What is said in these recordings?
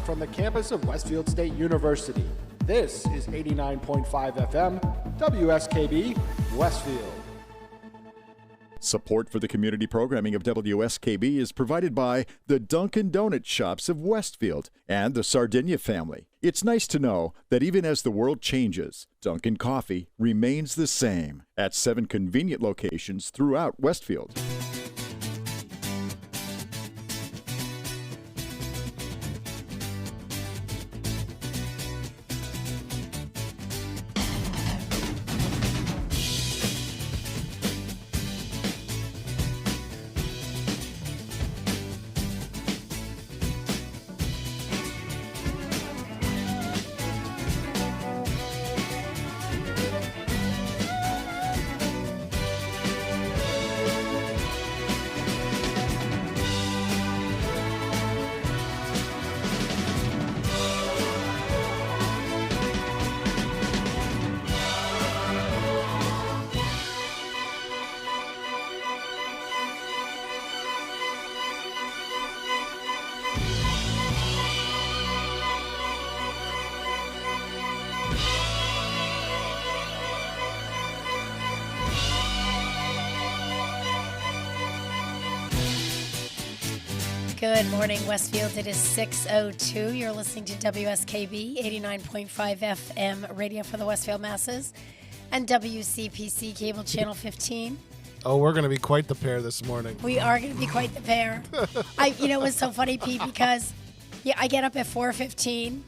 from the campus of Westfield State University. This is 89.5 FM, WSKB, Westfield. Support for the community programming of WSKB is provided by the Dunkin' Donut Shops of Westfield and the Sardinia family. It's nice to know that even as the world changes, Dunkin' Coffee remains the same at 7 convenient locations throughout Westfield. Good morning, Westfield. It is 6:02. You're listening to WSKB 89.5 FM radio for the Westfield masses and WCPC cable channel 15. Oh, we're going to be quite the pair this morning. We are going to be quite the pair. It was so funny, Pete, because I get up at 4:15.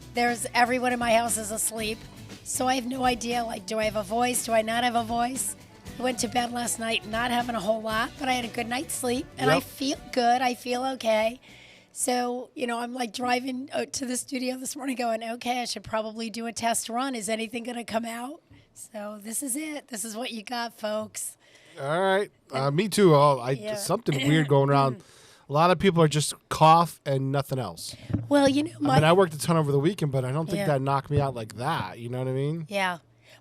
Everyone in my house is asleep. So I have no idea, do I have a voice? Do I not have a voice? I went to bed last night not having a whole lot, but I had a good night's sleep, and I feel good. I feel okay. So, I'm driving to the studio this morning going, okay, I should probably do a test run. Is anything going to come out? So this is it. This is what you got, folks. All right. Me too. Something weird going around. A lot of people are just cough and nothing else. Well, I worked a ton over the weekend, but I don't think that knocked me out like that. You know what I mean? Yeah.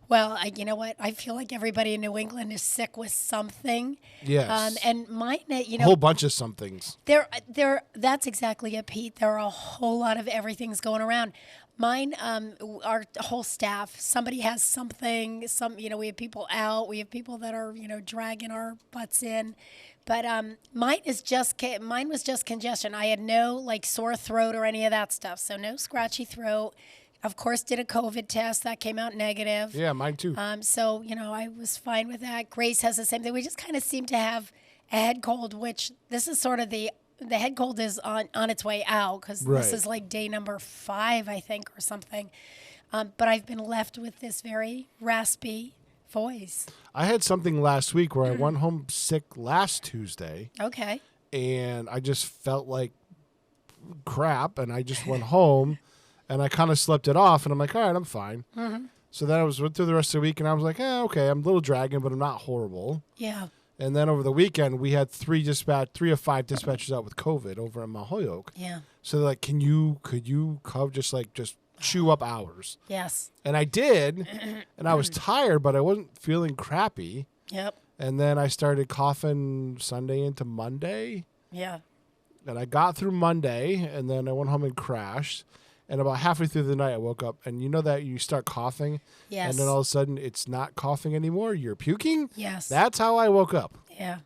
Well, you know what? I feel like everybody in New England is sick with something. Yes. And mine, a whole bunch of somethings. That's exactly it, Pete. There are a whole lot of everything's going around. Mine, our whole staff, somebody has something. We have people out. We have people that are, dragging our butts in. But mine was just congestion. I had no sore throat or any of that stuff. So no scratchy throat. Of course, did a COVID test. That came out negative. Yeah, mine too. So, I was fine with that. Grace has the same thing. We just kind of seem to have a head cold, which this is sort of the head cold is on its way out because this is day number 5, I think, or something. But I've been left with this very raspy voice. I had something last week where I went home sick last Tuesday. Okay. And I just felt like crap, and I just went home. And I kind of slept it off, and I'm like, all right, I'm fine. Mm-hmm. So then I went through the rest of the week, and I was like, okay, I'm a little dragging, but I'm not horrible. Yeah. And then over the weekend, we had 3 of 5 dispatchers out with COVID over in Mahoyoke. Yeah. So they're like, could you just chew up hours? Yes. And I did, and I was tired, but I wasn't feeling crappy. Yep. And then I started coughing Sunday into Monday. Yeah. And I got through Monday, and then I went home and crashed. And about halfway through the night, I woke up, and you know that you start coughing, yes, and then all of a sudden, it's not coughing anymore. You're puking. Yes, that's how I woke up. Yeah,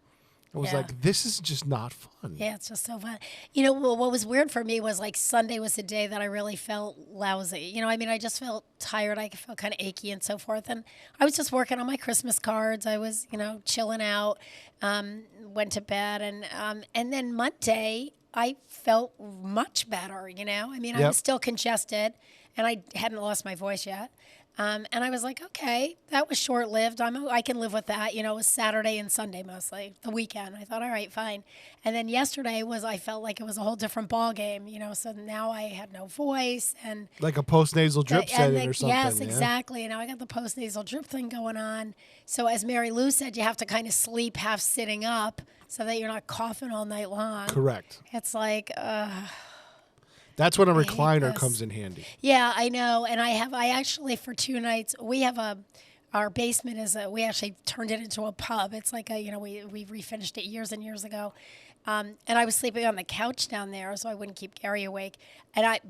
I was like, "This is just not fun." Yeah, it's just so fun. What was weird for me was Sunday was the day that I really felt lousy. I just felt tired. I felt kind of achy and so forth. And I was just working on my Christmas cards. I was, chilling out. Went to bed, and then Monday, I felt much better, I was still congested, and I hadn't lost my voice yet. And I was like, okay, that was short-lived. I can live with that. It was Saturday and Sunday mostly, the weekend. I thought, all right, fine. And then yesterday I felt like it was a whole different ball game, so now I had no voice. And like a post-nasal drip setting or something. Yes, exactly. And now I got the post-nasal drip thing going on. So as Mary Lou said, you have to kind of sleep half sitting up so that you're not coughing all night long. Correct. It's like, that's when a recliner comes in handy. Yeah, I know. And I actually, for 2 nights, we have our basement we actually turned it into a pub. It's like we refinished it years and years ago. And I was sleeping on the couch down there so I wouldn't keep Gary awake.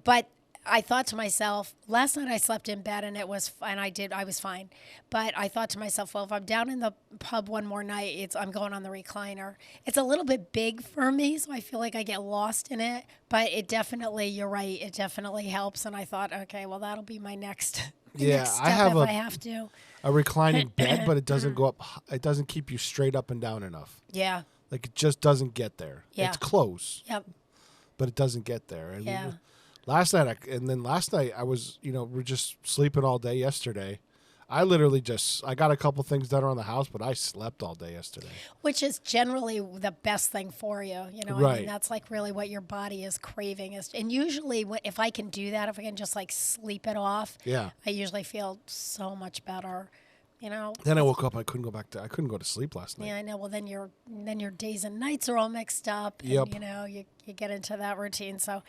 But I thought to myself, last night I slept in bed and I was fine. But I thought to myself, well, if I'm down in the pub one more night, I'm going on the recliner. It's a little bit big for me, so I feel like I get lost in it. But it definitely, you're right, it definitely helps. And I thought, okay, well, that'll be my next, next step I have if I have to. a reclining bed, but it doesn't go up. It doesn't keep you straight up and down enough. Yeah. Like it just doesn't get there. Yeah. It's close. Yep. But it doesn't get there. And Yeah. last night I was, we're just sleeping all day yesterday. I literally I got a couple things done around the house, but I slept all day yesterday. Which is generally the best thing for you. I Right. mean, that's like really what your body is craving. And usually if I can do that, if I can just like sleep it off, Yeah. I usually feel so much better. Then I woke up. I couldn't go to sleep last night. Yeah, I know. Well, then your days and nights are all mixed up. And, Yep. you get into that routine. So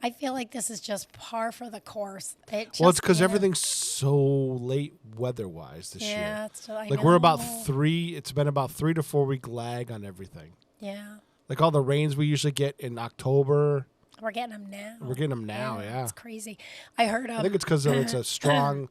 I feel like this is just par for the course. It's because everything's so late weather-wise this year. I Like know. we're about it's been about 3 to 4 week lag on everything. Yeah. Like all the rains we usually get in October. We're getting them now. We're getting them now, yeah. It's crazy. I heard I think it's because it's a strong.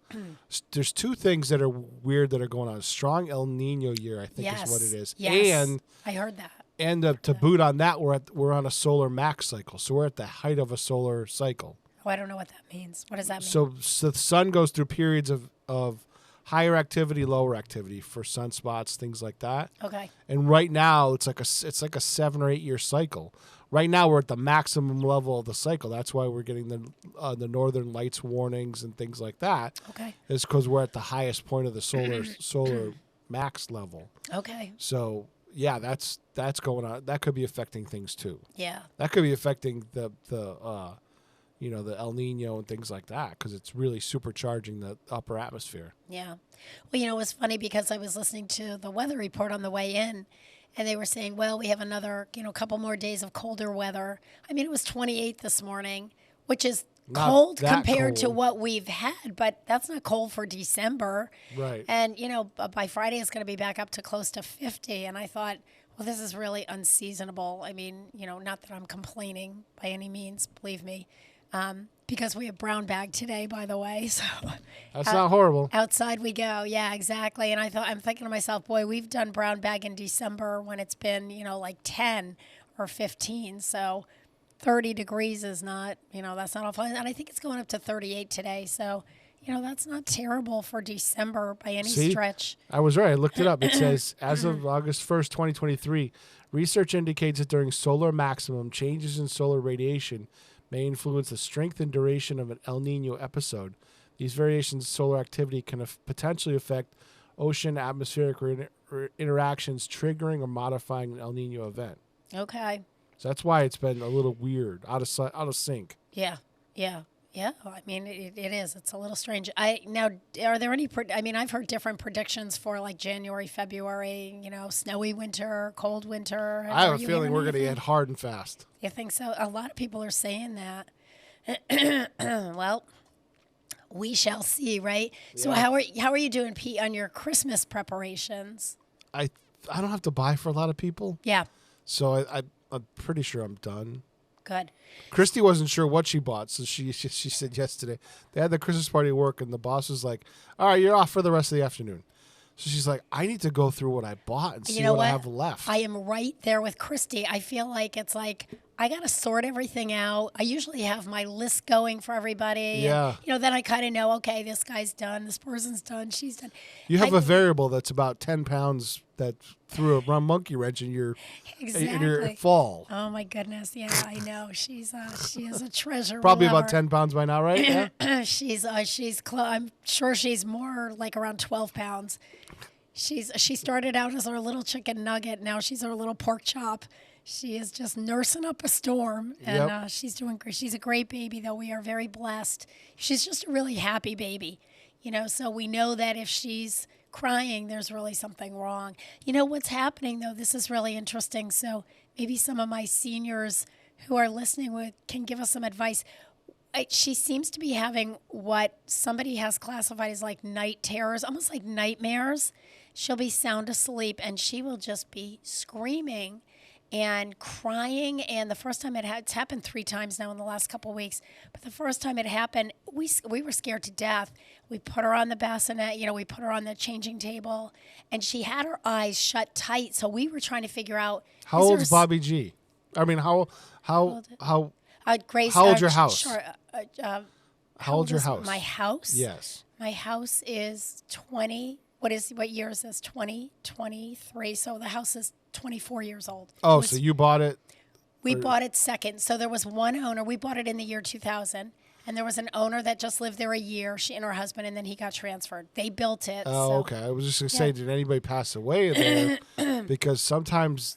There's two things that are weird that are going on. A strong El Nino year, I think, is what it is. Yes. And I heard that. to boot on that, we're on a solar max cycle, so we're at the height of a solar cycle. Oh, I don't know what that means. What does that mean? So the sun goes through periods of higher activity, lower activity for sunspots, things like that. Okay. And right now, it's like a 7 or 8 year cycle. Right now, we're at the maximum level of the cycle. That's why we're getting the northern lights warnings and things like that. Okay. It's because we're at the highest point of the solar max level. Okay. So yeah, that's going on. That could be affecting things too. Yeah. That could be affecting the El Nino and things like that because it's really supercharging the upper atmosphere. Yeah. Well, it was funny because I was listening to the weather report on the way in, and they were saying, well, we have another, couple more days of colder weather. I mean, it was 28 this morning, which is Not cold that compared to cold. what we've had, but that's not cold for December. Right. And, by Friday it's going to be back up to close to 50. And I thought, well, this is really unseasonable. I mean, not that I'm complaining by any means, believe me. Because we have brown bag today, by the way. So That's not horrible. outside we go. Yeah, exactly. And I'm thinking to myself, boy, we've done brown bag in December when it's been, like 10 or 15. So 30 degrees is not, that's not awful. And I think it's going up to 38 today. So, that's not terrible for December by any stretch. I was right. I looked it up. It says, as of August 1st, 2023, research indicates that during solar maximum, changes in solar radiation may influence the strength and duration of an El Nino episode. These variations in solar activity can potentially affect ocean atmospheric interactions, triggering or modifying an El Nino event. Okay. So that's why it's been a little weird, out of sync. Yeah. I mean, it is. It's a little strange. Now, are there any? I've heard different predictions for like January, February. Snowy winter, cold winter. I have a feeling we're going to get hard and fast. You think so? A lot of people are saying that. Well, we shall see, right? Yeah. So how are you doing, Pete, on your Christmas preparations? I don't have to buy for a lot of people. Yeah. So I'm pretty sure I'm done. Good. Christy wasn't sure what she bought, so she said yesterday they had the Christmas party at work, and the boss was like, "All right, you're off for the rest of the afternoon." So she's like, "I need to go through what I bought and see what I have left." I am right there with Christy. I feel like it's like I got to sort everything out. I usually have my list going for everybody. Yeah. And, then I kind of know, okay, this guy's done, this person's done, she's done. You have a variable that's about 10 pounds that threw a monkey wrench in your fall. Oh my goodness! Yeah, I know. She is a treasure. Probably about 10 pounds by now, right? Yeah. I'm sure she's more like around 12 pounds. She started out as our little chicken nugget. Now she's our little pork chop. She is just nursing up a storm, and she's doing great. She's a great baby, though. We are very blessed. She's just a really happy baby, so we know that if she's crying, there's really something wrong. What's happening, though, this is really interesting. So maybe some of my seniors who are listening can give us some advice. She seems to be having what somebody has classified as like night terrors, almost like nightmares. She'll be sound asleep, and she will just be screaming. and crying. And the first time it's happened 3 times now in the last couple of weeks. But the first time it happened, we were scared to death. We put her on the bassinet, we put her on the changing table, and she had her eyes shut tight. So we were trying to figure out. How old's Bobby G? I mean, how Grace, how old's your house? Sure, how old's your house? My house? Yes. My house is 20. What year is this? 2023. So the house is 24 years old. Oh, so you bought it? We bought it second. So there was one owner. We bought it in the year 2000. And there was an owner that just lived there a year, she and her husband, and then he got transferred. They built it. Oh, okay. I was just going to say, did anybody pass away there? Because sometimes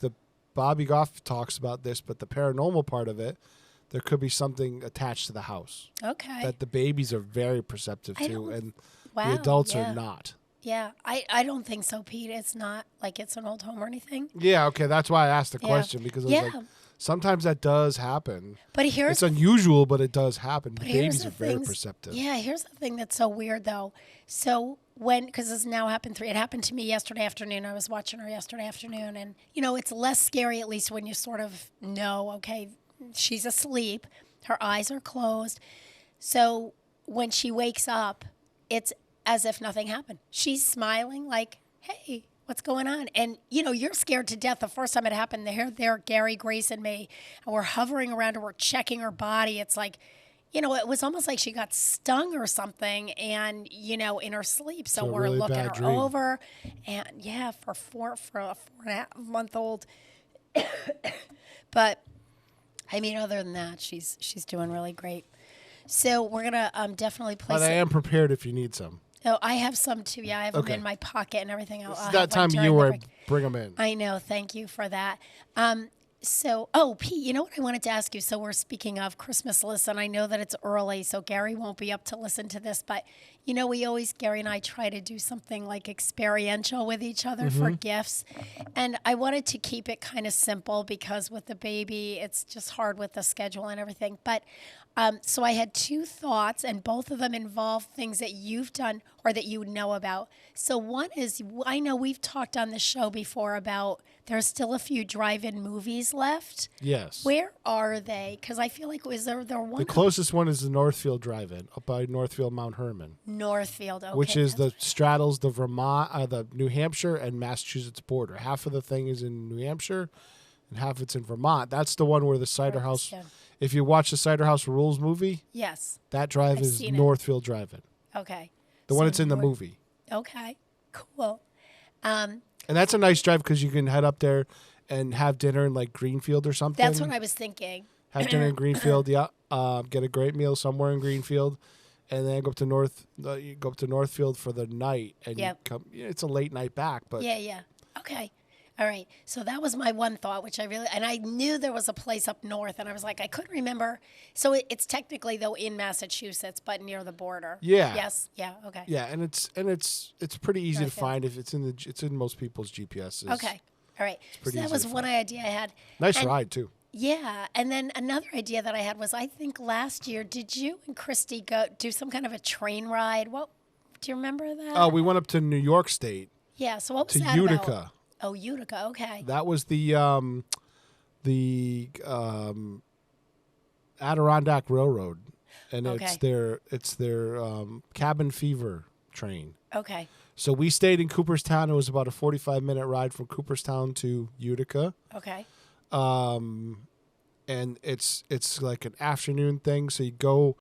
Bobby Goff talks about this, but the paranormal part of it, there could be something attached to the house. Okay. That the babies are very perceptive to, and the adults are not. Yeah, I don't think so, Pete. It's not like it's an old home or anything. Yeah, okay. That's why I asked the question, because I was like, sometimes that does happen. But it's unusual, but it does happen. Babies are very perceptive. Yeah, here's the thing that's so weird, though. So because this now happened it happened to me yesterday afternoon. I was watching her yesterday afternoon, and it's less scary at least when you sort of know, okay, she's asleep, her eyes are closed. So when she wakes up, it's as if nothing happened. She's smiling like, hey, what's going on? And, you're scared to death. The first time it happened, there, Gary, Grace, and me, and we're hovering around her, we're checking her body. It's like, it was almost like she got stung or something and, in her sleep. So we're really looking her dream. over. And, for a 4.5-month-old. But, I mean, other than that, she's doing really great. So we're going to definitely place But I am prepared if you need some. Oh, I have some too. Yeah, I have them in my pocket and everything. This is that time of year where I bring them in. I know. Thank you for that. Pete, you know what I wanted to ask you? So we're speaking of Christmas lists, and I know that it's early, so Gary won't be up to listen to this. But, Gary and I try to do something like experiential with each other for gifts. And I wanted to keep it kind of simple because with the baby, it's just hard with the schedule and everything. But so I had 2 thoughts, and both of them involve things that you've done or that you know about. So one is, I know we've talked on the show before about there's still a few drive-in movies left. Yes. Where are they? Because I feel like there one? The closest one is the Northfield Drive-In up by Northfield, Mount Herman. Northfield, okay. Which is straddles the the New Hampshire and Massachusetts border. Half of the thing is in New Hampshire, and half it's in Vermont. That's the one where the Cider House. Yeah. If you watch the Cider House Rules movie, yes, that drive is Northfield Drive-In. Okay. The one that's in the movie. Okay. Cool. And that's a nice drive because you can head up there and have dinner in like Greenfield or something. That's what I was thinking. Have dinner in Greenfield, yeah. Get a great meal somewhere in Greenfield, and then go up to Northfield for the night, and you come. It's a late night back, but yeah. Okay. All right. So that was my one thought, which I knew there was a place up north, and I was like, I couldn't remember. So it's technically though in Massachusetts, but near the border. Yeah. Yes. Yeah. Okay. Yeah, and it's pretty easy to find if it's in most people's GPSs. Okay. All right. So that was one idea I had. Nice ride too. Yeah, and then another idea that I had was I think last year, did you and Christy go do some kind of a train ride? What do you remember that? Oh, we went up to New York State. Yeah. So what was that Utica. about? Oh, Utica. Okay. That was the Adirondack Railroad, and it's their cabin fever train. Okay. So we stayed in Cooperstown. It was about a 45-minute ride from Cooperstown to Utica. Okay. And it's like an afternoon thing. So you go,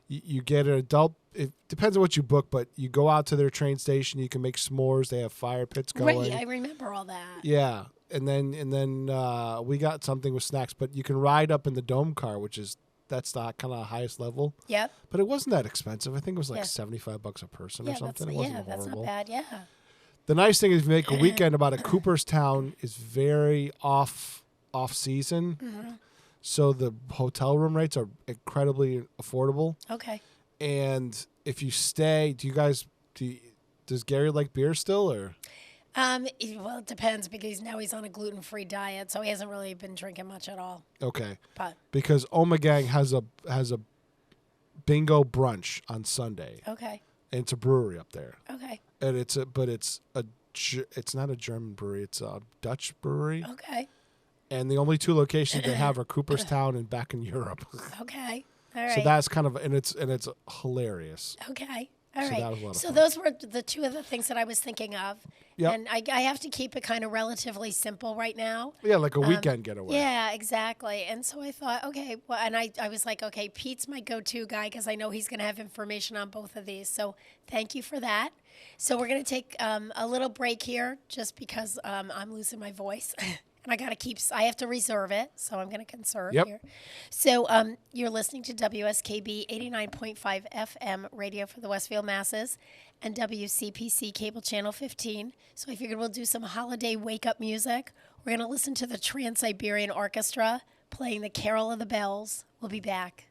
you get an adult. It depends on what you book, but you go out to their train station. You can make s'mores. They have fire pits going. Right, I remember all that. Yeah, and then we got something with snacks. But you can ride up in the dome car, that's the kind of highest level. Yep. But it wasn't that expensive. I think it was like $75 a person or something. It wasn't horrible. That's not bad. Yeah. The nice thing is, if you make a weekend about it, Cooperstown is very off season. Mm-hmm. So the hotel room rates are incredibly affordable. Okay. And if you stay, does Gary like beer still or? Well, it depends because now he's on a gluten-free diet, so he hasn't really been drinking much at all. Okay. But because Omegang has a bingo brunch on Sunday. Okay. And it's a brewery up there. Okay. And it's not a German brewery, it's a Dutch brewery. Okay. and the only 2 locations they have are Cooperstown and back in Europe. Okay. All right. So that's kind of, and it's hilarious. Okay. All So right. that was a lot of So fun. those were the 2 of the things that I was thinking of. Yep. And I have to keep it kind of relatively simple right now. Yeah, like a weekend getaway. Yeah, exactly. And so I thought, okay, well, and I was like, okay, Pete's my go-to guy because I know he's going to have information on both of these. So thank you for that. So we're going to take a little break here just because I'm losing my voice. And I have to reserve it, so I'm going to conserve Yep. here. So you're listening to WSKB 89.5 FM radio for the Westfield masses and WCPC cable channel 15. So I figured we'll do some holiday wake-up music. We're going to listen to the Trans-Siberian Orchestra playing the Carol of the Bells. We'll be back.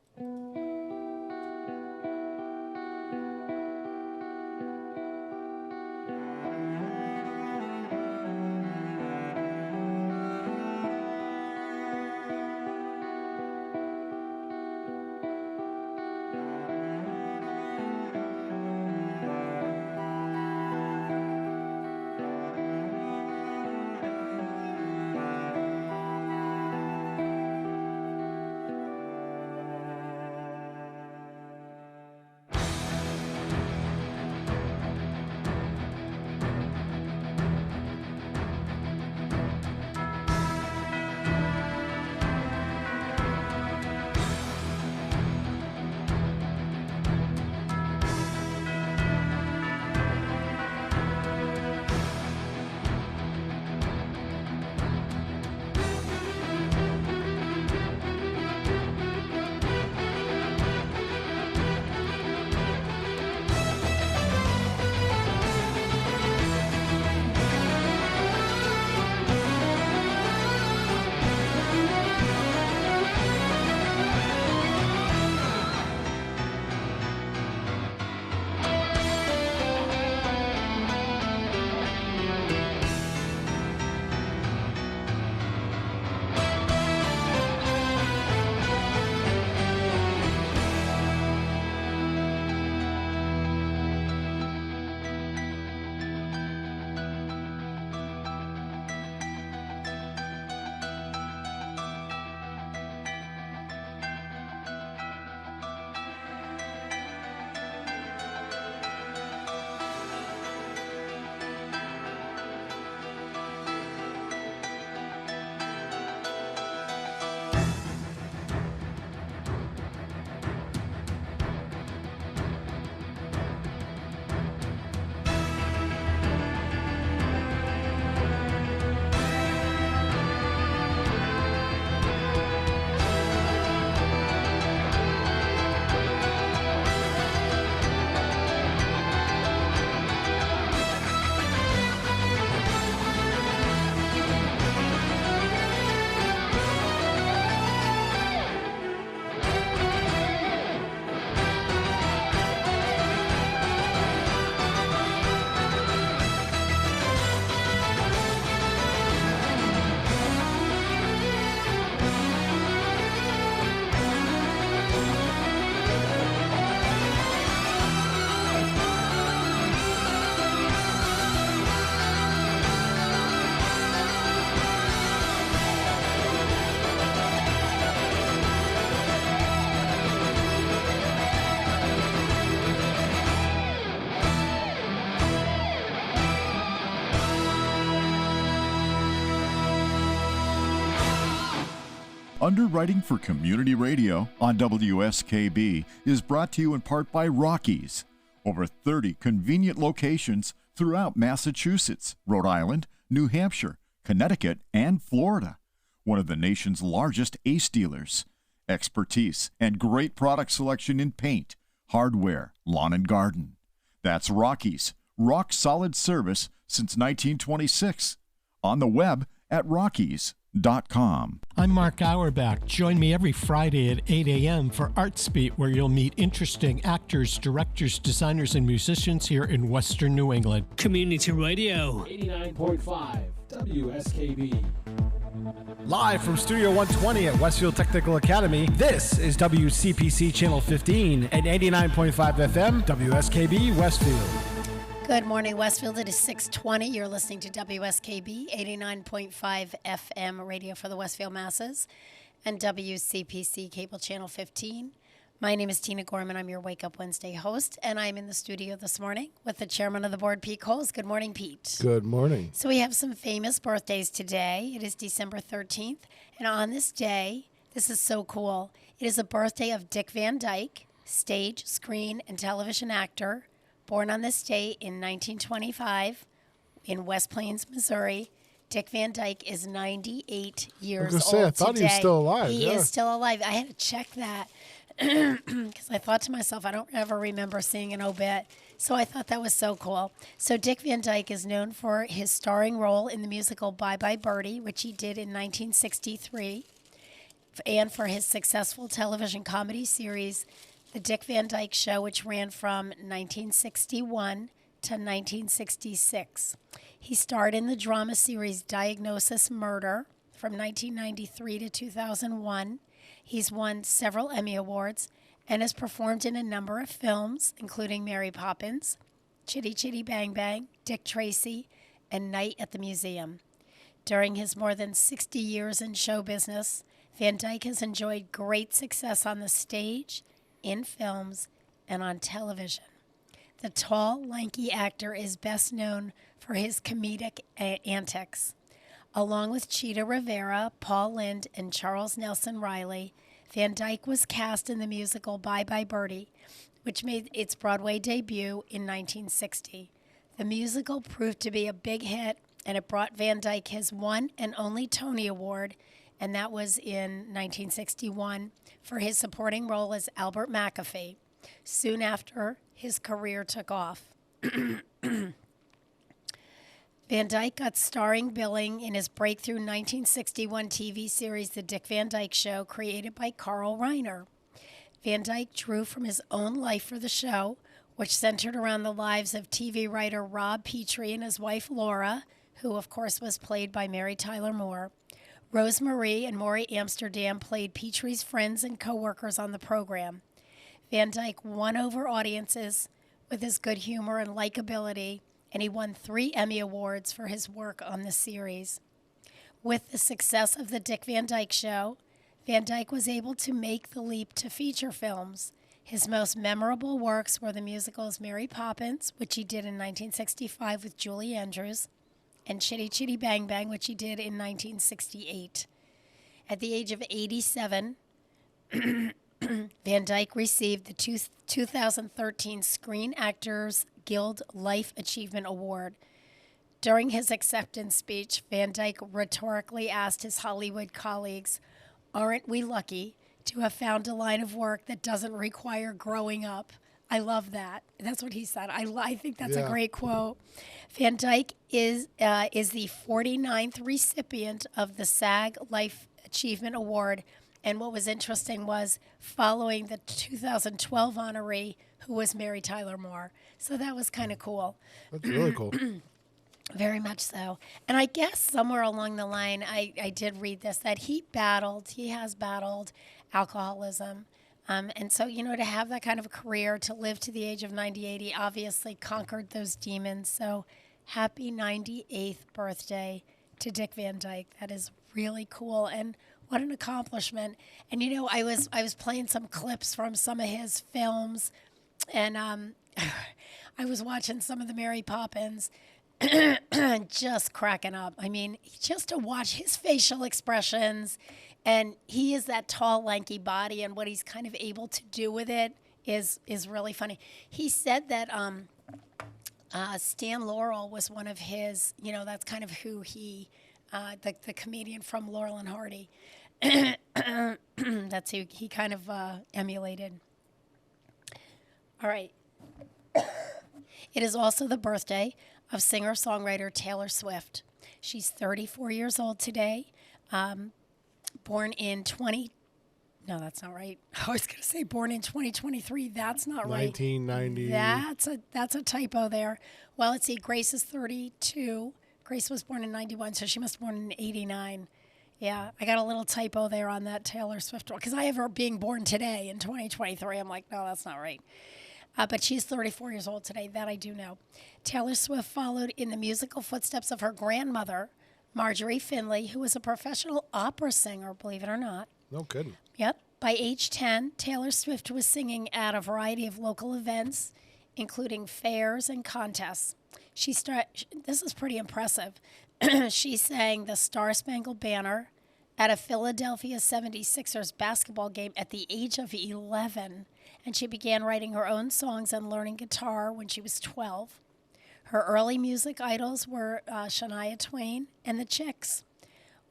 Underwriting for Community Radio on WSKB is brought to you in part by Rockies. Over 30 convenient locations throughout Massachusetts, Rhode Island, New Hampshire, Connecticut, and Florida. One of the nation's largest ACE dealers. Expertise and great product selection in paint, hardware, lawn and garden. That's Rockies. Rock solid service since 1926. On the web at Rockies.com. I'm Mark Auerbach. Join me every Friday at 8 a.m. for ArtsBeat, where you'll meet interesting actors, directors, designers, and musicians here in Western New England. Community Radio. 89.5 WSKB. Live from Studio 120 at Westfield Technical Academy, this is WCPC Channel 15 and 89.5 FM WSKB Westfield. Good morning, Westfield. It is 6:20. You're listening to WSKB 89.5 FM radio for the Westfield masses and WCPC cable channel 15. My name is Tina Gorman. I'm your Wake Up Wednesday host, and I'm in the studio this morning with the chairman of the board, Pete Coles. Good morning, Pete. Good morning. So we have some famous birthdays today. It is December 13th, and on this day, this is so cool. It is a birthday of Dick Van Dyke, stage, screen, and television actor, born on this day in 1925 in West Plains, Missouri. Dick Van Dyke is 98 years old I thought today. he was still alive. He yeah. is still alive. I had to check that because I thought to myself, I don't ever remember seeing an obit. So I thought that was so cool. So Dick Van Dyke is known for his starring role in the musical Bye Bye Birdie, which he did in 1963, and for his successful television comedy series, The Dick Van Dyke Show, which ran from 1961 to 1966. He starred in the drama series Diagnosis Murder from 1993 to 2001. He's won several Emmy Awards and has performed in a number of films, including Mary Poppins, Chitty Chitty Bang Bang, Dick Tracy, and Night at the Museum. During his more than 60 years in show business, Van Dyke has enjoyed great success on the stage, in films, and on television. The tall, lanky actor is best known for his comedic antics. Along with Cheetah Rivera, Paul Lynde, and Charles Nelson Riley, Van Dyke was cast in the musical Bye Bye Birdie, which made its Broadway debut in 1960. The musical proved to be a big hit, and it brought Van Dyke his one and only Tony Award, and that was in 1961 for his supporting role as Albert McAfee. Soon after, his career took off. Van Dyke got starring billing in his breakthrough 1961 TV series, The Dick Van Dyke Show, created by Carl Reiner. Van Dyke drew from his own life for the show, which centered around the lives of TV writer Rob Petrie and his wife Laura, who of course was played by Mary Tyler Moore. Rose Marie and Maury Amsterdam played Petrie's friends and co-workers on the program. Van Dyke won over audiences with his good humor and likability, and he won 3 Emmy Awards for his work on the series. With the success of The Dick Van Dyke Show, Van Dyke was able to make the leap to feature films. His most memorable works were the musicals Mary Poppins, which he did in 1965 with Julie Andrews, and Chitty Chitty Bang Bang, which he did in 1968. At the age of 87, Van Dyke received the 2013 Screen Actors Guild Life Achievement Award. During his acceptance speech, Van Dyke rhetorically asked his Hollywood colleagues, "Aren't we lucky to have found a line of work that doesn't require growing up?" I love that. That's what he said. I think that's a great quote. Van Dyke is the 49th recipient of the SAG Life Achievement Award. And what was interesting was following the 2012 honoree, who was Mary Tyler Moore. So that was kind of cool. That's really cool. Very much so. And I guess somewhere along the line, I did read this, that he has battled alcoholism. And so, to have that kind of a career, to live to the age of 98, he obviously conquered those demons. So happy 98th birthday to Dick Van Dyke. That is really cool. And what an accomplishment. And, I was playing some clips from some of his films, and I was watching some of the Mary Poppins, just cracking up. I mean, just to watch his facial expressions, and he is that tall, lanky body, and what he's kind of able to do with it is really funny. He said that Stan Laurel was one of his, that's kind of who he, the comedian from Laurel and Hardy, that's who he kind of emulated. All right. It is also the birthday of singer-songwriter Taylor Swift. She's 34 years old today. Born in No, that's not right. I was going to say born in 2023. That's not right. 1990. That's a typo there. Well, let's see. Grace is 32. Grace was born in 91, so she must have been born in 89. Yeah, I got a little typo there on that Taylor Swift one because I have her being born today in 2023. I'm like, no, that's not right. but she's 34 years old today. That I do know. Taylor Swift followed in the musical footsteps of her grandmother, Marjorie Finley, who was a professional opera singer, believe it or not. No kidding. Yep. By age 10, Taylor Swift was singing at a variety of local events, including fairs and contests. This is pretty impressive. She sang the Star Spangled Banner at a Philadelphia 76ers basketball game at the age of 11, and she began writing her own songs and learning guitar when she was 12. Her early music idols were Shania Twain and the Chicks.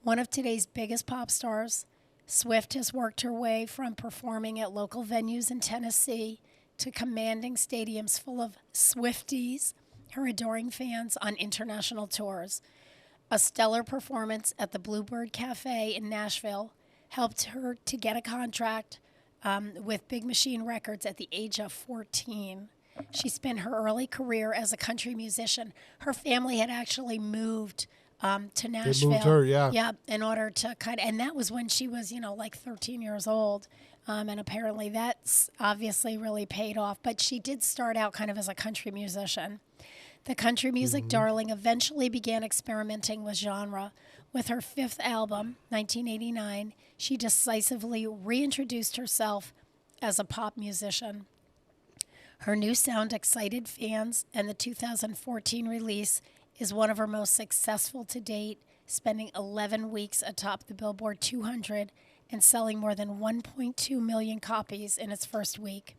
One of today's biggest pop stars, Swift has worked her way from performing at local venues in Tennessee to commanding stadiums full of Swifties, her adoring fans, on international tours. A stellar performance at the Bluebird Cafe in Nashville helped her to get a contract with Big Machine Records at the age of 14. She spent her early career as a country musician. Her family had actually moved to Nashville. They moved her, yeah. Yeah, in order to and that was when she was, like 13 years old. And apparently that's obviously really paid off. But she did start out kind of as a country musician. The country music darling eventually began experimenting with genre. With her fifth album, 1989, she decisively reintroduced herself as a pop musician. Her new sound excited fans, and the 2014 release is one of her most successful to date, spending 11 weeks atop the Billboard 200 and selling more than 1.2 million copies in its first week.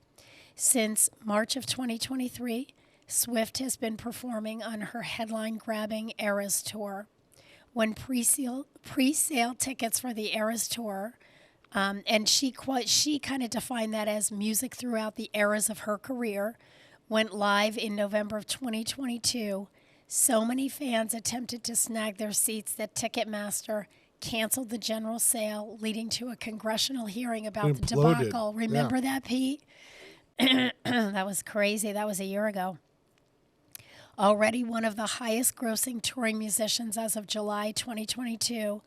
Since March of 2023, Swift has been performing on her headline-grabbing Eras Tour. When pre-sale tickets for the Eras Tour, and she kind of defined that as music throughout the eras of her career, went live in November of 2022, so many fans attempted to snag their seats that Ticketmaster canceled the general sale, leading to a congressional hearing about the debacle. Remember that, Pete? That was crazy. That was a year ago. Already one of the highest grossing touring musicians as of July 2022,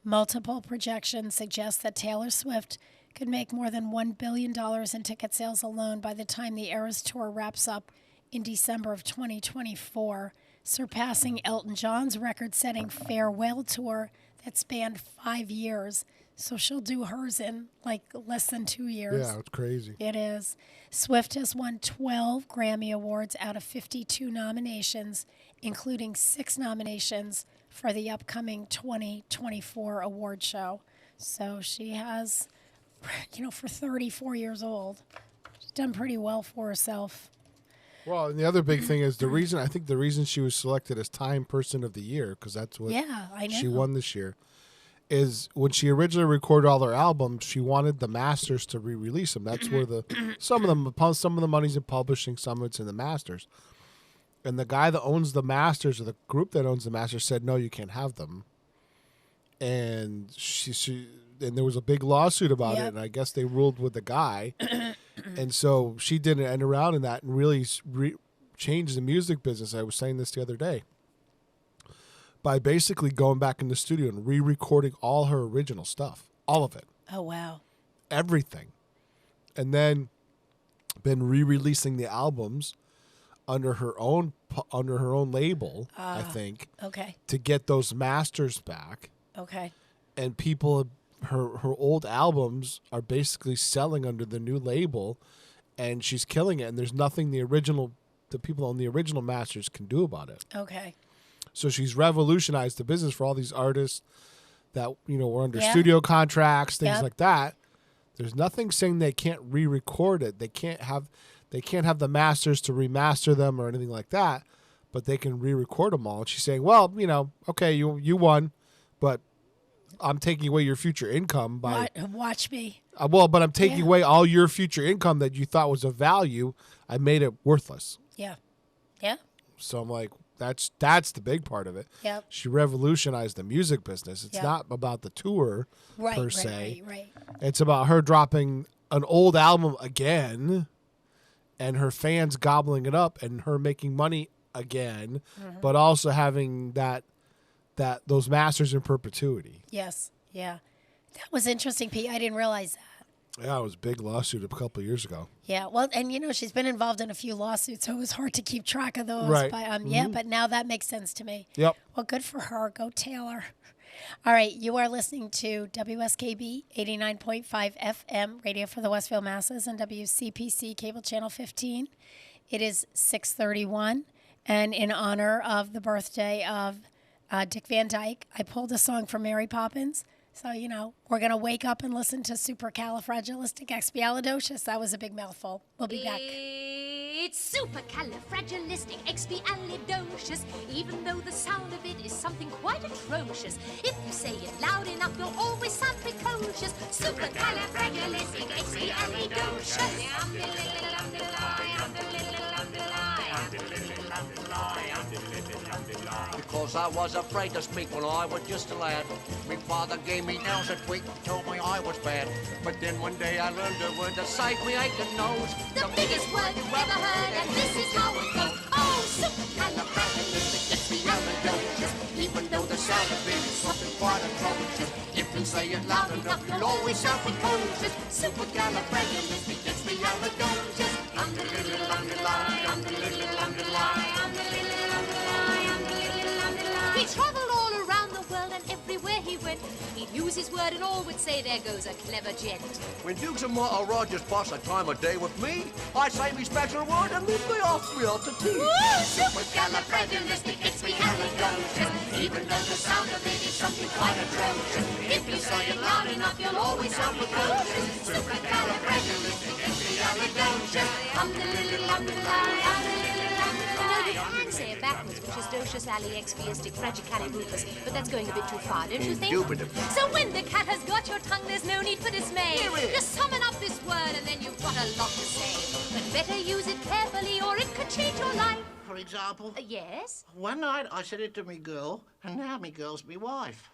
multiple projections suggest that Taylor Swift could make more than $1 billion in ticket sales alone by the time the Eras Tour wraps up in December of 2024, surpassing Elton John's record-setting Farewell Tour that spanned 5 years. So she'll do hers in like less than 2 years. Yeah, it's crazy. It is. Swift has won 12 Grammy Awards out of 52 nominations, including 6 nominations for the upcoming 2024 award show. So she has, for 34 years old, she's done pretty well for herself. Well, and the other big thing is the reason she was selected as Time Person of the Year, because that's what I know. she won this year, is when she originally recorded all her albums, she wanted the masters to re-release them. That's where some of the money's in publishing, some of it's in the masters. And the guy that owns the masters, or the group that owns the masters, said, no, you can't have them. And and there was a big lawsuit about it, and I guess they ruled with the guy. And so she didn't end around in that and really changed the music business. I was saying this the other day. By basically going back in the studio and re-recording all her original stuff. All of it. Oh, wow. Everything. And then been re-releasing the albums under her own label, I think. Okay. To get those masters back. Okay. And people, her old albums are basically selling under the new label, and she's killing it. And there's nothing the people on the original masters can do about it. Okay. So she's revolutionized the business for all these artists that were under studio contracts, things like that. There's nothing saying they can't re-record it. They can't have the masters to remaster them or anything like that, but they can re-record them all. And she's saying, well, okay, you won, but I'm taking away your future income by watch me. But I'm taking away all your future income that you thought was of value. I made it worthless. Yeah. Yeah. So I'm like, that's the big part of it. Yep. She revolutionized the music business. It's not about the tour per se. Right. It's about her dropping an old album again and her fans gobbling it up and her making money again, but also having those masters in perpetuity. Yes. Yeah. That was interesting, Pete. I didn't realize that. Yeah, it was a big lawsuit a couple of years ago. Yeah, well, and she's been involved in a few lawsuits, so it was hard to keep track of those. Right. But yeah, but now that makes sense to me. Yep. Well, good for her. Go Taylor. All right, you are listening to WSKB 89.5 FM, radio for the Westfield masses, and WCPC cable channel 15. It is 6:31, and in honor of the birthday of Dick Van Dyke, I pulled a song from Mary Poppins. So, we're going to wake up and listen to Supercalifragilisticexpialidocious. That was a big mouthful. We'll be back. It's supercalifragilisticexpialidocious, even though the sound of it is something quite atrocious. If you say it loud enough, you'll always sound precocious. Because I was afraid to speak when I was just a lad. My father gave me nails a tweak and told me I was bad. But then one day I learned a word to save me aching nose. The biggest word you've ever heard, and this is how it goes. Oh, supercalifragilisticexpialidocious, even though the sound of it is something quite atrocious. If you say it loud enough, you'll always sound precocious. Supercalifragilisticexpialidocious. He traveled all around the world, and everywhere he went, he'd use his word and all would say, there goes a clever gent. When Dukes and Martha Rogers pass a time of day with me, I say me special word and leave me off me out to tea. Supercalifragilisticexpialidocious, even though the sound of it is something quite atrocious. If you say it loud enough, you'll always sound precocious. Supercalifragilisticexpialidocious. You can say it backwards, which is docious, expiistic, fragicalibupus, but that's going a bit too far, don't you think? Indubitably. So when the cat has got your tongue, there's no need for dismay. Just summon up this word and then you've got a lot to say. But better use it carefully or it could change your life. For example? Yes? One night I said it to me girl, and now me girl's me wife.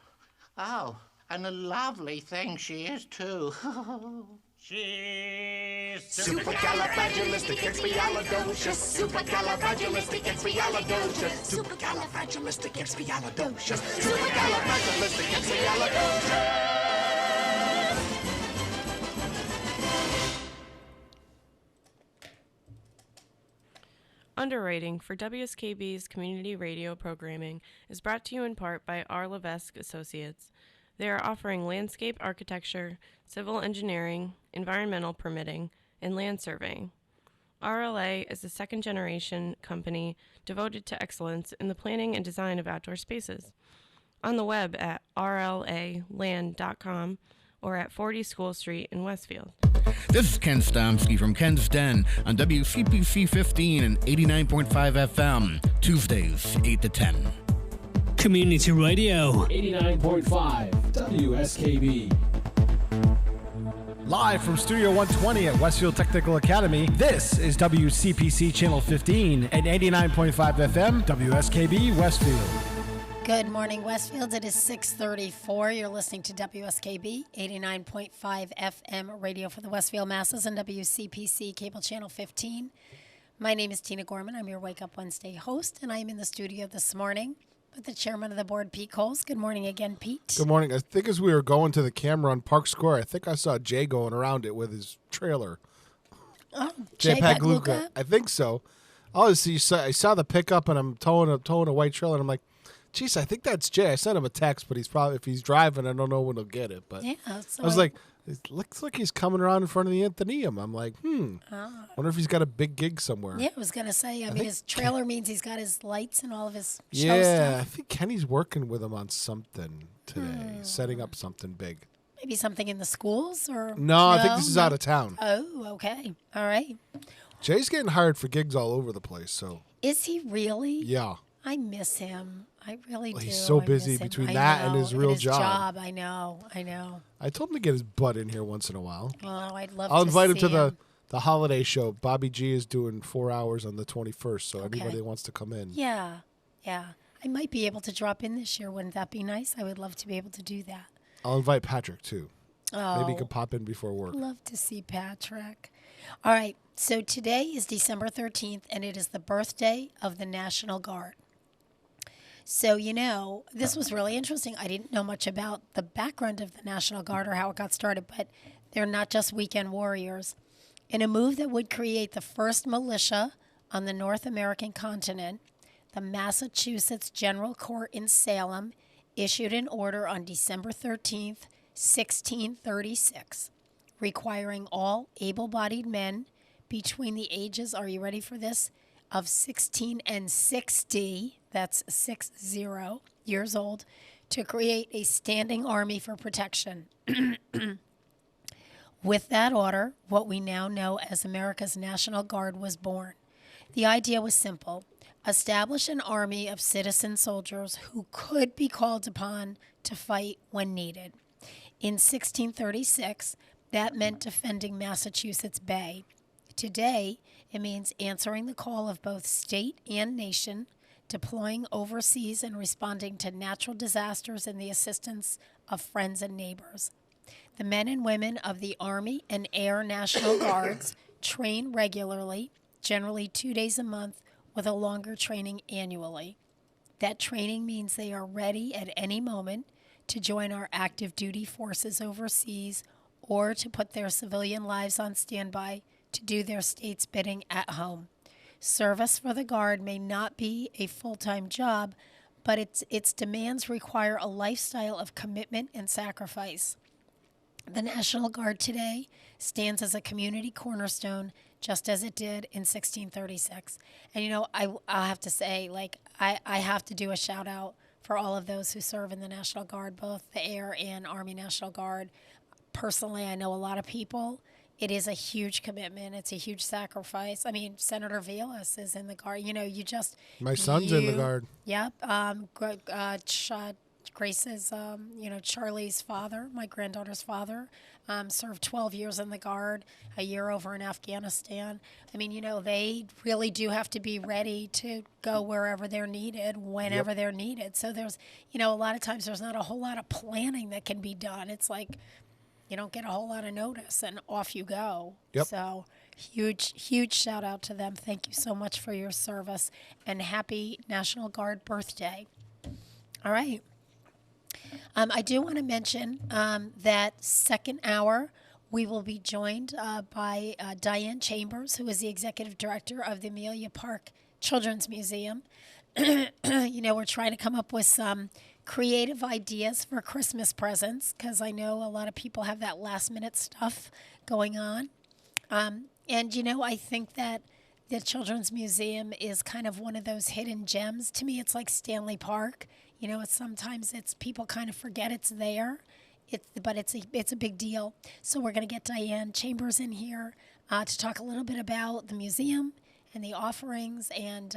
Oh, and a lovely thing she is, too. She's supercalifragilisticexpialidocious. Supercalifragilisticexpialidocious. Supercalifragilisticexpialidocious. Supercalifragilisticexpialidocious. Underwriting for WSKB's community radio programming is brought to you in part by R. Levesque Associates. They are offering landscape architecture, civil engineering, environmental permitting, and land surveying. RLA is a second-generation company devoted to excellence in the planning and design of outdoor spaces. On the web at rlaland.com or at 40 School Street in Westfield. This is Ken Stomsky from Ken's Den on WCPC 15 and 89.5 FM, Tuesdays, 8 to 10. Community Radio. 89.5 WSKB. Live from Studio 120 at Westfield Technical Academy, this is WCPC Channel 15 and 89.5 FM, WSKB Westfield. Good morning, Westfield. It is 6:34. You're listening to WSKB 89.5 FM radio for the Westfield masses and WCPC cable channel 15. My name is Tina Gorman. I'm your Wake Up Wednesday host, and I am in the studio this morning with the chairman of the board, Pete Coles. Good morning again, Pete. Good morning. I think as we were going to the camera on Park Square, I think I saw Jay going around it with his trailer. Oh, Jay Jay Pagluka. Pagluka? I think so. I saw the pickup, and I'm towing a white trailer, and I'm like, geez, I think that's Jay. I sent him a text, but if he's driving, I don't know when he'll get it. But Yeah, so I was like, it looks like he's coming around in front of the Athenaeum. I'm like, wonder if he's got a big gig somewhere. Yeah, I was going to say, I mean, his trailer means he's got his lights and all of his show Yeah, I stuff. think Kenny's working with him on something today, setting up something big. Maybe something in the schools or No, I think this is out of town. Oh, okay. All right. Jay's getting hired for gigs all over the place, so Is he really? yeah. I miss him. I really do. He's so I busy miss him. between I that and know, his real job. I know. I told him to get his butt in here once in a while. Oh, I'd love I'll to invite him see to the holiday show. Bobby G is doing 4 hours on the 21st, so Okay. anybody that wants to come in. Yeah. I might be able to drop in this year. Wouldn't that be nice? I would love to be able to do that. I'll invite Patrick too. Oh, Maybe he could pop in before work. love to see Patrick. All right. So today is December 13th, and it is the birthday of the National Guard. So, this was really interesting. I didn't know much about the background of the National Guard or how it got started, but They're not just weekend warriors. In a move that would create the first militia on the North American continent, the Massachusetts General Court in Salem issued an order on December 13th, 1636, requiring all able-bodied men between the ages, are you ready for this, of 16 and 60, that's 60 years old, to create a standing army for protection. With that order, what we now know as America's National Guard was born. The idea was simple: establish an army of citizen soldiers who could be called upon to fight when needed. In 1636, that meant defending Massachusetts Bay. Today, it means answering the call of both state and nation, deploying overseas and responding to natural disasters and the assistance of friends and neighbors. The men and women of the Army and Air National Guards train regularly, generally 2 days a month, with a longer training annually. That training means they are ready at any moment to join our active duty forces overseas or to put their civilian lives on standby to do their state's bidding at home. Service for the Guard may not be a full-time job, but its demands require a lifestyle of commitment and sacrifice. The National Guard today stands as a community cornerstone, just as it did in 1636. And, you know, I'll have to say, like, I have to do a shout out for all of those who serve in the National Guard, both the Air and Army National Guard. Personally, I know a lot of people. It is a huge commitment. It's a huge sacrifice. I mean, Senator Velas is in the Guard. You know, you just... My son's in the Guard. Yep. Grace's, Charlie's father, my granddaughter's father, served 12 years in the Guard, a year over in Afghanistan. I mean, you know, they really do have to be ready to go wherever they're needed, whenever they're needed. So there's, you know, a lot of times there's not a whole lot of planning that can be done. It's like you don't get a whole lot of notice and off you go. Yep. So huge shout out to them. Thank you so much for your service and happy National Guard birthday. All right. I do want to mention that second hour, we will be joined by Diane Chambers, who is the executive director of the Amelia Park Children's Museum. You know, we're trying to come up with some creative ideas for Christmas presents because I know a lot of people have that last minute stuff going on. And, you know, I think that the Children's Museum is kind of one of those hidden gems. To me, it's like Stanley Park. You know, sometimes people kind of forget it's there, but it's a big deal. So we're going to get Diane Chambers in here to talk a little bit about the museum and the offerings and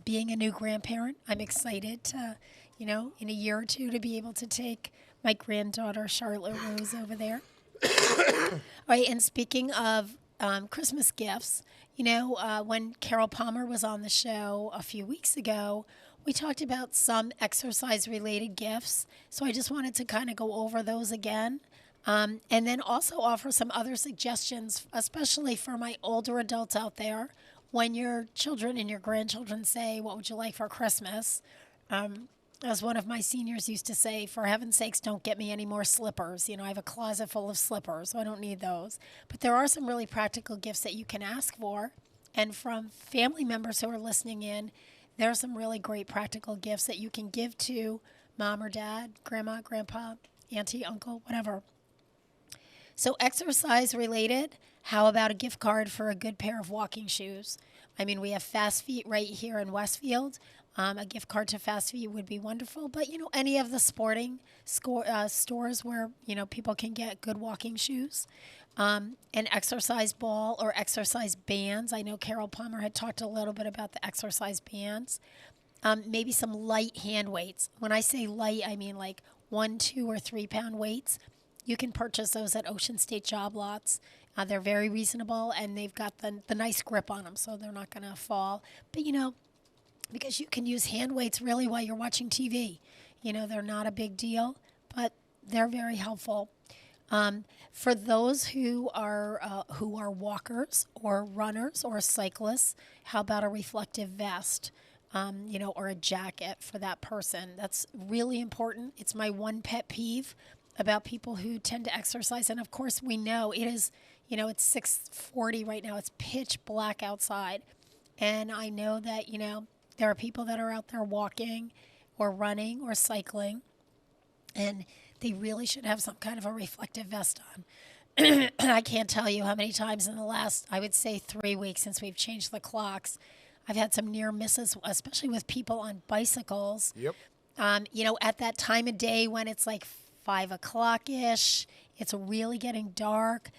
being a new grandparent. I'm excited to, you know, in a year or two to be able to take my granddaughter Charlotte Rose over there. All right, and speaking of Christmas gifts, you know, when Carol Palmer was on the show a few weeks ago, we talked about some exercise-related gifts, so I just wanted to kind of go over those again, and then also offer some other suggestions, especially for my older adults out there. When your children and your grandchildren say, what would you like for Christmas? As one of my seniors used to say, for heaven's sakes, don't get me any more slippers. You know, I have a closet full of slippers, so I don't need those. But there are some really practical gifts that you can ask for, and from family members who are listening in, there are some really great practical gifts that you can give to mom or dad, grandma, grandpa, auntie, uncle, whatever. So exercise related, how about a gift card for a good pair of walking shoes? I mean, we have Fast Feet right here in Westfield. A gift card to Fast Feet would be wonderful. But, you know, any of the sporting stores where, you know, people can get good walking shoes. An exercise ball or exercise bands. I know Carol Palmer had talked a little bit about the exercise bands. Maybe some light hand weights. When I say light, I mean like 1, 2, or 3 pound weights. You can purchase those at Ocean State Job Lots. They're very reasonable, and they've got the nice grip on them, so they're not going to fall. But, you know, because you can use hand weights really while you're watching TV. You know, they're not a big deal, but they're very helpful. For those who are walkers or runners or cyclists, how about a reflective vest, you know, or a jacket for that person? That's really important. It's my one pet peeve about people who tend to exercise. And of course, we know it is, it's 6:40 right now. It's pitch black outside. And I know that, there are people that are out there walking or running or cycling, and they really should have some kind of a reflective vest on. I can't tell you how many times in the last, I would say 3 weeks since we've changed the clocks, I've had some near misses, especially with people on bicycles. Yep. At that time of day when it's like 5 o'clock-ish, it's really getting dark,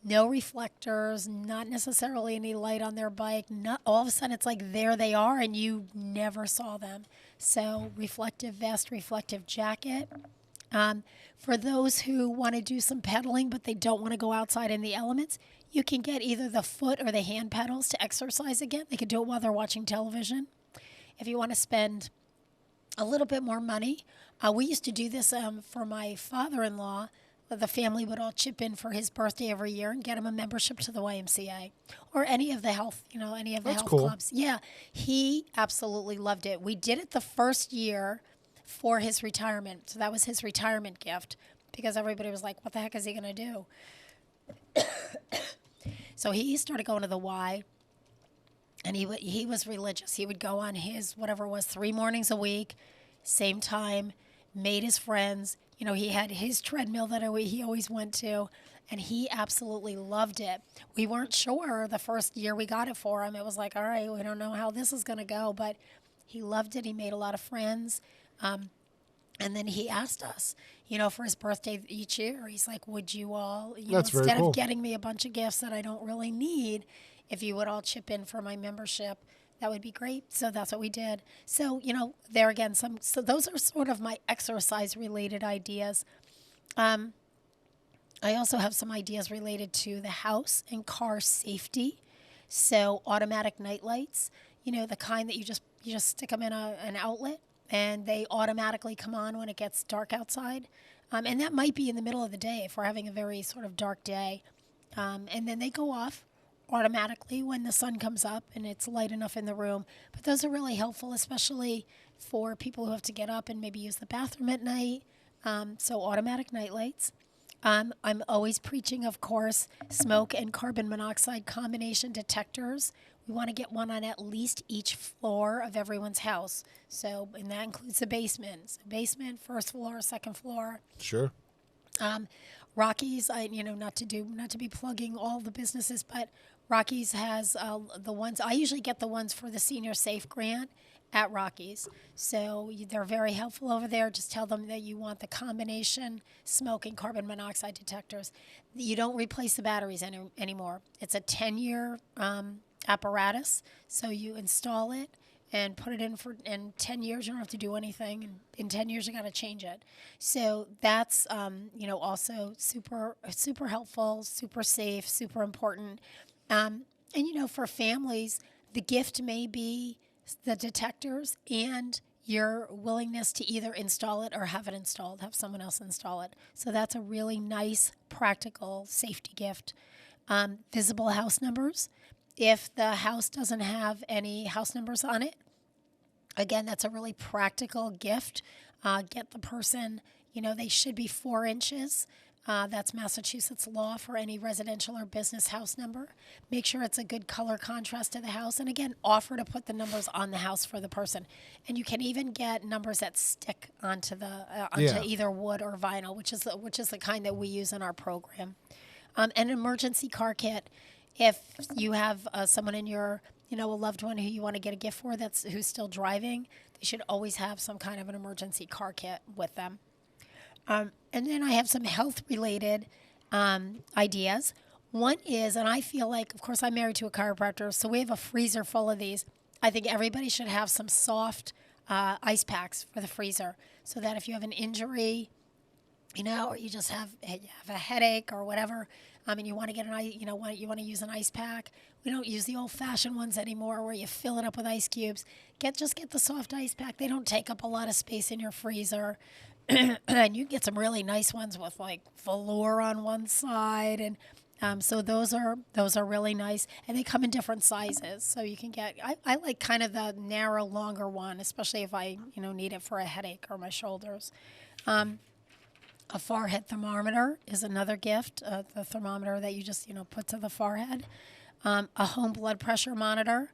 no reflectors, not necessarily any light on their bike. Not all of a sudden it's like there they are and you never saw them. So reflective vest, reflective jacket. For those who want to do some pedaling but they don't want to go outside in the elements, you can get either the foot or the hand pedals to exercise again. They could do it while they're watching television. If you want to spend a little bit more money, we used to do this for my father-in-law. The family would all chip in for his birthday every year and get him a membership to the YMCA or any of the health, health clubs. Yeah, he absolutely loved it. We did it the first year for his retirement. So that was his retirement gift because everybody was like, what the heck is he going to do? So he started going to the Y, and he was religious. He would go on his, whatever it was, 3 mornings a week, same time, made his friends. He had his treadmill that he always went to, and he absolutely loved it. We weren't sure the first year we got it for him. It was like, all right, we don't know how this is going to go, but he loved it. He made a lot of friends. And then he asked us, for his birthday each year, he's like, would you all, instead of getting me a bunch of gifts that I don't really need, if you would all chip in for my membership, that would be great. So that's what we did. So, there again, so those are sort of my exercise-related ideas. I also have some ideas related to the house and car safety. So automatic night lights, the kind that you just stick them in an outlet, and they automatically come on when it gets dark outside. And that might be in the middle of the day if we're having a very sort of dark day. And then they go off automatically when the sun comes up and it's light enough in the room. But those are really helpful, especially for people who have to get up and maybe use the bathroom at night. So automatic night lights. I'm always preaching, of course, smoke and carbon monoxide combination detectors. We want to get one on at least each floor of everyone's house. So, and that includes the basement. So basement, first floor, second floor. Sure. Rockies, not to be plugging all the businesses, but Rockies has the ones. I usually get the ones for the Senior Safe Grant at Rockies. So they're very helpful over there. Just tell them that you want the combination smoke and carbon monoxide detectors. You don't replace the batteries anymore. It's a 10-year apparatus. So you install it and put it in 10 years. You don't have to do anything. And in 10 years, you got to change it. So that's, also super, super helpful, super safe, super important. And, for families, the gift may be the detectors and your willingness to either install it or have it installed, have someone else install it. So that's a really nice, practical safety gift. Visible house numbers. If the house doesn't have any house numbers on it, again, that's a really practical gift. Get the person, they should be 4 inches. That's Massachusetts law for any residential or business house number. Make sure it's a good color contrast to the house. And again, offer to put the numbers on the house for the person. And you can even get numbers that stick onto either wood or vinyl, which is the kind that we use in our program. An emergency car kit. If you have someone in your, a loved one who you want to get a gift for who's still driving, they should always have some kind of an emergency car kit with them. And then I have some health-related ideas. One is, and I feel like, of course, I'm married to a chiropractor, so we have a freezer full of these. I think everybody should have some soft ice packs for the freezer so that if you have an injury, or you just have a headache or whatever, and you want to get you want to use an ice pack. We don't use the old-fashioned ones anymore where you fill it up with ice cubes. Just get the soft ice pack. They don't take up a lot of space in your freezer. And you can get some really nice ones with like velour on one side, and so those are really nice, and they come in different sizes. So you can get. I like kind of the narrow, longer one, especially if I need it for a headache or my shoulders. A forehead thermometer is another gift, the thermometer that you just, put to the forehead. A home blood pressure monitor,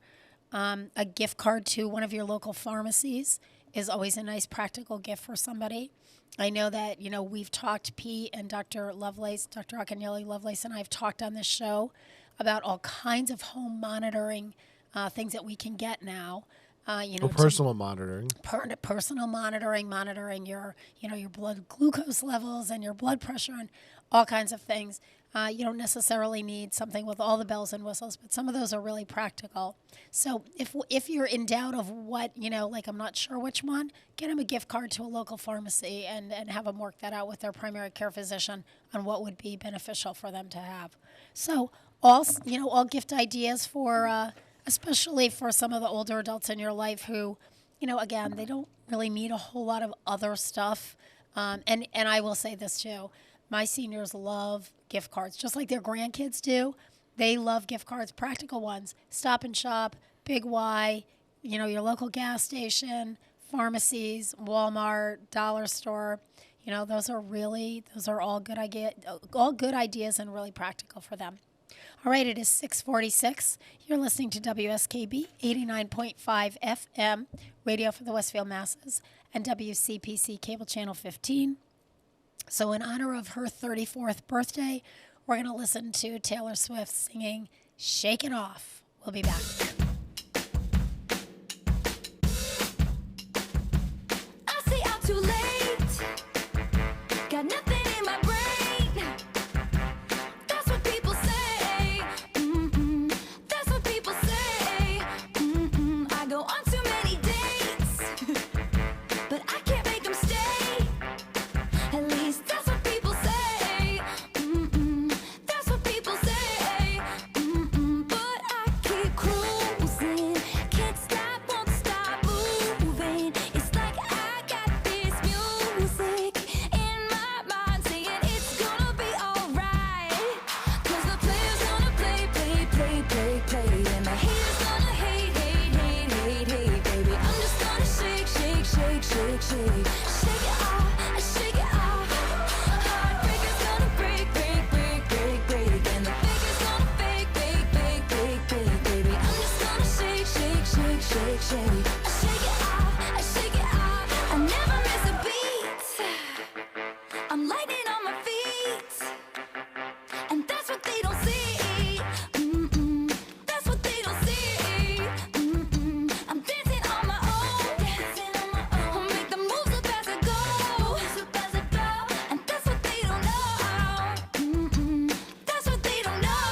a gift card to one of your local pharmacies is always a nice practical gift for somebody. I know that, we've talked, Pete and Dr. Lovelace, Dr. Akinyele Lovelace and I have talked on this show about all kinds of home monitoring things that we can get now. Personal monitoring. Personal monitoring your, your blood glucose levels and your blood pressure and all kinds of things. You don't necessarily need something with all the bells and whistles, but some of those are really practical. So if you're in doubt of what, I'm not sure which one, get them a gift card to a local pharmacy and have them work that out with their primary care physician on what would be beneficial for them to have. So all gift ideas for, especially for some of the older adults in your life who, again, they don't really need a whole lot of other stuff. And I will say this too. My seniors love gift cards, just like their grandkids do. They love gift cards, practical ones. Stop and Shop, Big Y, your local gas station, pharmacies, Walmart, dollar store. Those are all good ideas and really practical for them. All right, it is 6:46. You're listening to WSKB 89.5 FM, radio for the Westfield masses, and WCPC cable channel 15. So in honor of her 34th birthday, we're going to listen to Taylor Swift singing Shake It Off. We'll be back. I stay out too late. Got nothing in my brain. That's what people say. That's what people say. I go on too many dates, but I can't make them stay. At least that's what people say. That's what people say. But I keep cruising. Can't stop, won't stop moving. It's like I got this music in my mind saying it's gonna be alright. 'Cause the player's gonna play, play, play, play, play. And the haters gonna hate, hate, hate, hate, hate, baby. I'm just gonna shake, shake, shake, shake, shake. Shake it off, shake it off. Heartbreaker's gonna break, break, break, break, break. And the faker's gonna fake, fake, fake, fake, fake, baby. I'm just gonna shake, shake, shake, shake, shake. Shake it off, shake it off. I never miss a beat. I'm lightning on my feet. And that's what they don't see. That's what they don't see. I'm dancing on my own. I'll make the moves up as I go. And that's what they don't know. That's what they don't know.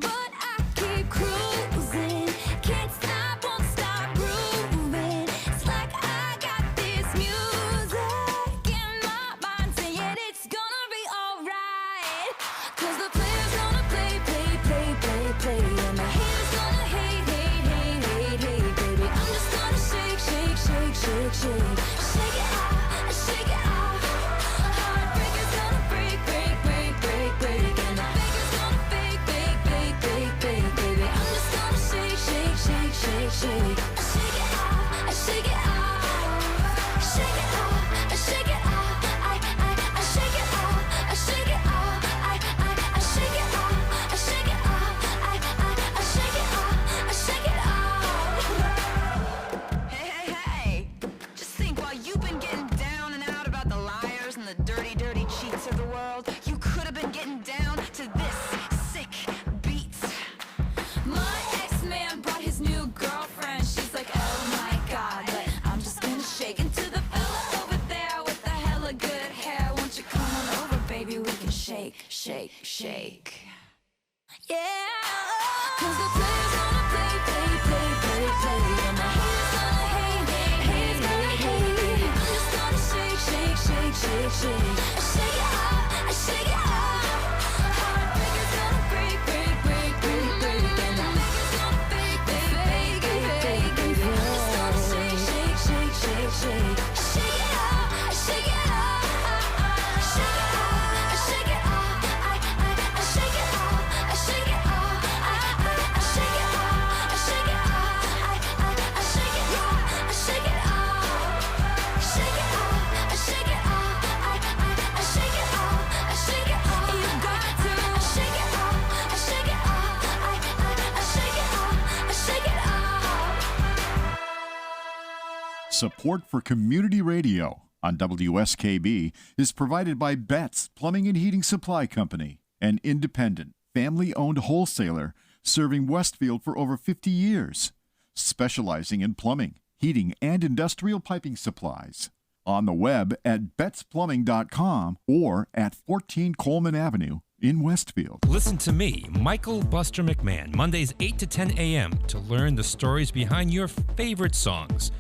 But I keep cruising. Can't stop, won't stop grooving. It's like I got this music in my mind saying it's gonna be alright. 'Cause the player's gonna play, play, play, play, play. And the haters gonna hate, hate, hate, hate, hate, baby. I'm just gonna shake, shake, shake, shake, shake. Shake it off, shake it off. Heartbreaker's gonna break, break, break, break, break. And the faker's gonna fake, fake, fake, fake, fake, baby. I'm just gonna shake, shake, shake, shake, shake. Shake it off, shake it off. Shake it off, shake it off. I shake it off, shake it off. I shake it off, shake it off. I shake it off, shake it off. Hey, hey, hey! Just think, while you've been getting down and out about the liars and the dirty, dirty cheats of the world, you could have been getting down to this sick beat. My ex-man brought his new girlfriend. She's like, oh my god, but I'm just gonna shake into the fella over there with the hella good hair. Won't you come on over, baby? We can shake, shake, shake. Yeah. 'Cause the player's gonna play, play, play, play, play. And the haters gonna hate, hate, hate, hate, hate. I'm just gonna shake, shake, shake, shake, shake. Shake it off, shake it off. Heartbreaker's gonna break, break, break, break, break. And the faker's gonna fake, fake, fake, fake, fake, baby. I'm just gonna shake, shake, shake, shake, shake. Shake it off, shake it off. Shake it off, shake it off. I shake it off, shake it off. Support for community radio on WSKB is provided by Betts Plumbing and Heating Supply Company, an independent, family-owned wholesaler serving Westfield for over 50 years, specializing in plumbing, heating, and industrial piping supplies. On the web at bettsplumbing.com or at 14 Coleman Avenue in Westfield. Listen to me, Michael Buster McMahon, Mondays 8 to 10 a.m. to learn the stories behind your favorite songs.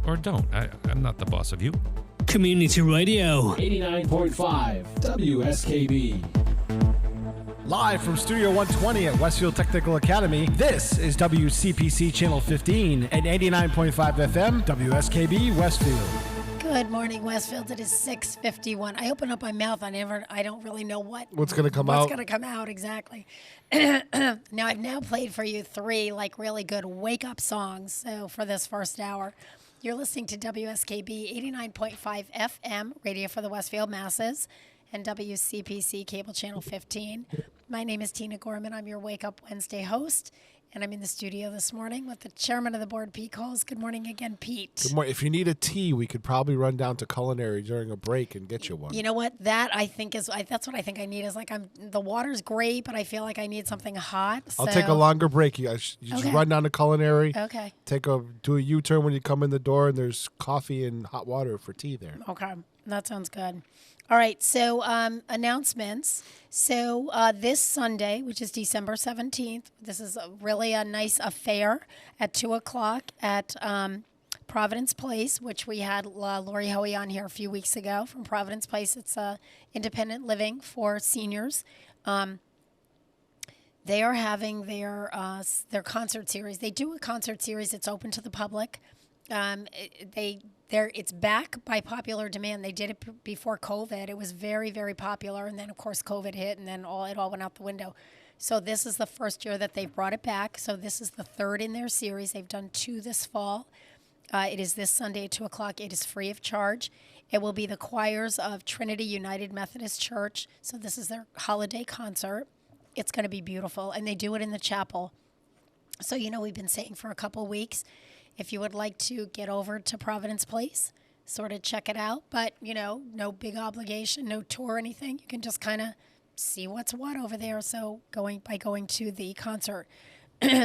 Or don't. I'm not the boss of you. Community Radio. 89.5 WSKB. Live from Studio 120 at Westfield Technical Academy, this is WCPC Channel 15 at 89.5 FM, WSKB Westfield. Good morning, Westfield. It is 6:51. I open up my mouth. I don't really know what's going to come out. What's going to come out exactly. Now I've now played for you 3 really good wake up songs. So for this first hour, you're listening to WSKB 89.5 FM, radio for the Westfield masses, and WCPC cable channel 15. My name is Tina Gorman. I'm your Wake Up Wednesday host. And I'm in the studio this morning with the chairman of the board, Pete Coles. Good morning again, Pete. Good morning. If you need a tea, we could probably run down to Culinary during a break and get you one. You know what? That's what I think I need is the water's great, but I feel like I need something hot. I'll take a longer break. You just run down to Culinary. Okay. Do a U-turn when you come in the door, and there's coffee and hot water for tea there. Okay. That sounds good. All right, so announcements. So this Sunday, which is December 17th, this is really a nice affair at 2 o'clock at Providence Place, which we had Lori Hoey on here a few weeks ago from Providence Place. It's independent living for seniors. They are having their concert series. They do a concert series. It's open to the public. It's back by popular demand. They did it before COVID. It was very, very popular, and then of course COVID hit, and then it all went out the window. So this is the first year that they've brought it back. So this is the 3rd in their series. They've done 2 this fall. It is this Sunday at 2 o'clock. It is free of charge. It will be the choirs of Trinity United Methodist Church. So this is their holiday concert. It's going to be beautiful, and they do it in the chapel. So we've been saying for a couple weeks, if you would like to get over to Providence Place, sort of check it out, but, no big obligation, no tour or anything. You can just kind of see what's what over there. So going to the concert.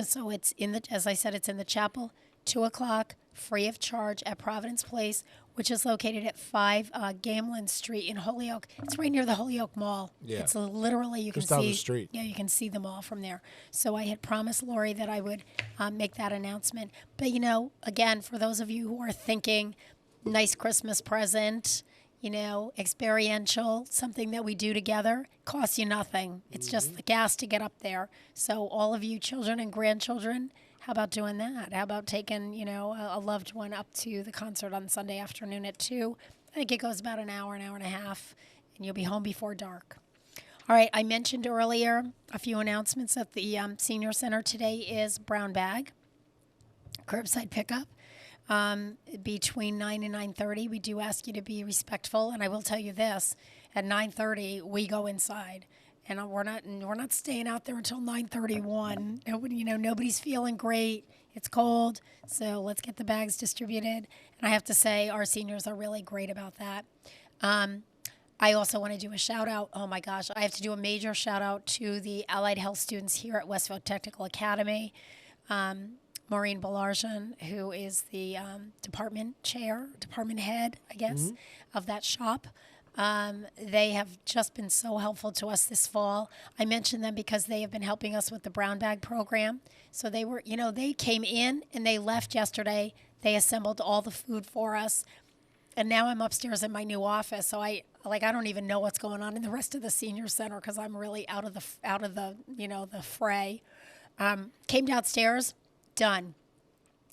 So it's as I said, it's in the chapel, 2 o'clock, free of charge at Providence Place, which is located at 5 Gamelin Street in Holyoke. It's right near the Holyoke Mall. Yeah. It's literally, you just can see. down the street. Yeah, you can see the mall from there. So I had promised Lori that I would make that announcement. But, again, for those of you who are thinking nice Christmas present, experiential, something that we do together, costs you nothing. It's just the gas to get up there. So all of you children and grandchildren, how about doing that? How about taking, a loved one up to the concert on Sunday afternoon at 2? I think it goes about an hour and a half, and you'll be home before dark. All right, I mentioned earlier a few announcements at the Senior Center. Today is Brown Bag, curbside pickup. Between 9 and 9:30, we do ask you to be respectful, and I will tell you this: at 9:30, we go inside. And we're not staying out there until 9:31. Nobody's feeling great. It's cold, so let's get the bags distributed. And I have to say, our seniors are really great about that. I also want to do a shout out. Oh my gosh, I have to do a major shout out to the allied health students here at Westfield Technical Academy. Maureen Balarjan, who is the department head, I guess, of that shop. They have just been so helpful to us this fall. I mention them because they have been helping us with the brown bag program. So they came in and they left yesterday. They assembled all the food for us. And now I'm upstairs in my new office. So I don't even know what's going on in the rest of the senior center because I'm really out of the fray. Came downstairs, done.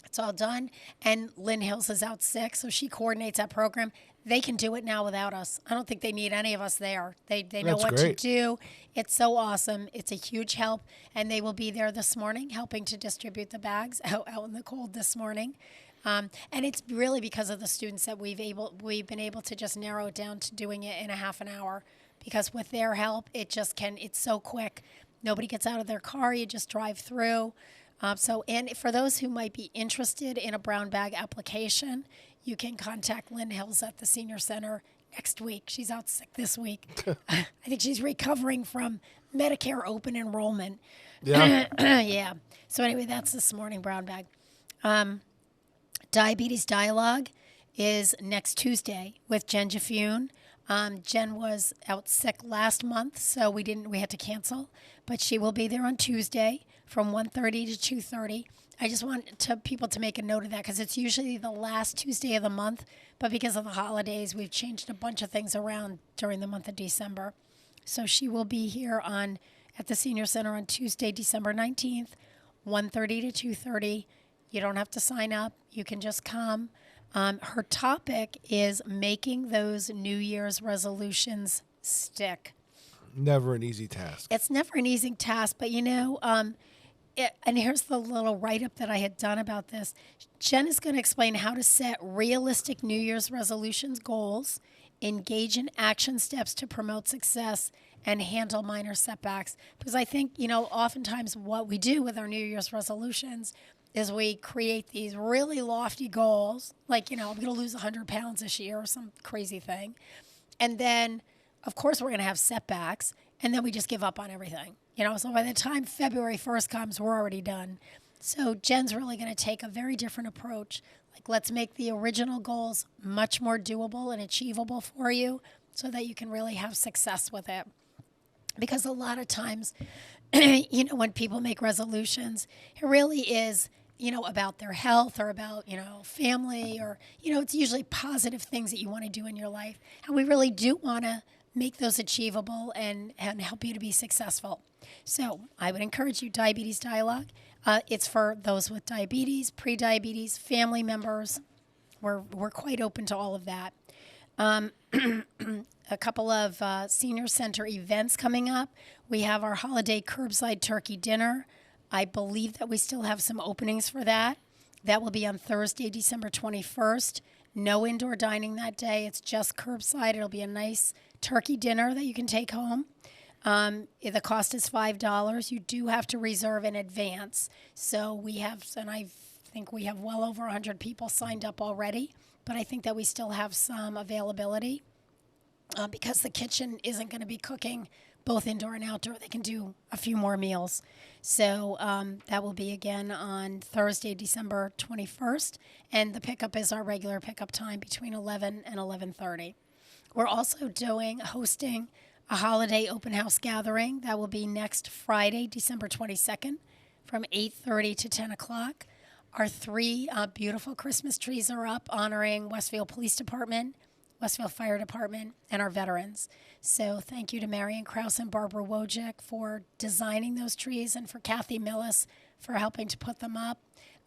It's all done. And Lynn Hills is out sick, so she coordinates that program. They can do it now without us. I don't think they need any of us there. They know what to do. It's so awesome. It's a huge help. And they will be there this morning helping to distribute the bags out in the cold this morning. And it's really because of the students that we've been able to just narrow it down to doing it in a half an hour. Because with their help, it's so quick. Nobody gets out of their car. You just drive through. And for those who might be interested in a brown bag application, you can contact Lynn Hills at the Senior Center next week. She's out sick this week. I think she's recovering from Medicare open enrollment. Yeah. Yeah. So anyway, that's this morning, brown bag. Diabetes Dialogue is next Tuesday with Jen Jafune. Jen was out sick last month, so we had to cancel, but she will be there on Tuesday from 1:30 to 2:30. I just want people to make a note of that because it's usually the last Tuesday of the month, but because of the holidays, we've changed a bunch of things around during the month of December. So she will be here at the Senior Center on Tuesday, December 19th, 1:30 to 2:30. You don't have to sign up. You can just come. Her topic is making those New Year's resolutions stick. Never an easy task. It's never an easy task, but and here's the little write-up that I had done about this. Jen is going to explain how to set realistic New Year's resolutions goals, engage in action steps to promote success, and handle minor setbacks. Because I think, oftentimes what we do with our New Year's resolutions is we create these really lofty goals, like, I'm going to lose 100 pounds this year or some crazy thing. And then, of course, we're going to have setbacks, and then we just give up on everything. So by the time February 1st comes, we're already done. So Jen's really going to take a very different approach. Like, let's make the original goals much more doable and achievable for you so that you can really have success with it. Because a lot of times, when people make resolutions, it really is, about their health or about, family or, it's usually positive things that you want to do in your life. And we really do want to make those achievable and help you to be successful. So I would encourage you, Diabetes Dialogue. It's for those with diabetes, pre-diabetes, family members. We're quite open to all of that. A couple of senior center events coming up. We have our holiday curbside turkey dinner. I believe that we still have some openings for that. That will be on Thursday, December 21st. No indoor dining that day. It's just curbside. It'll be a nice turkey dinner that you can take home. The cost is $5. You do have to reserve in advance. So I think we have well over 100 people signed up already, but I think that we still have some availability because the kitchen isn't going to be cooking both indoor and outdoor. They can do a few more meals. So that will be again on Thursday, December 21st. And the pickup is our regular pickup time between 11 and 11:30. We're also hosting a holiday open house gathering. That will be next Friday, December 22nd from 8:30 to 10 o'clock. Our 3 beautiful Christmas trees are up honoring Westfield Police Department, Westfield Fire Department, and our veterans. So thank you to Marion Krause and Barbara Wojcik for designing those trees and for Kathy Millis for helping to put them up.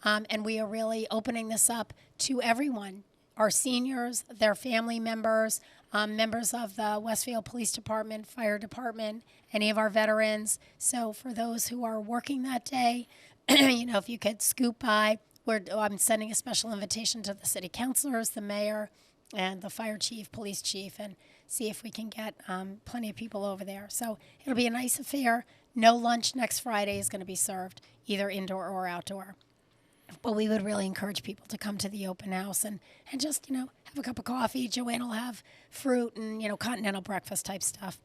And we are really opening this up to everyone, our seniors, their family members, members of the Westfield Police Department, Fire Department, any of our veterans. So for those who are working that day, if you could scoop by, I'm sending a special invitation to the city councilors, the mayor, and the fire chief, police chief, and see if we can get plenty of people over there. So it'll be a nice affair. No lunch next Friday is going to be served, either indoor or outdoor. But we would really encourage people to come to the open house and just, have a cup of coffee. Joanne will have fruit and, continental breakfast type stuff.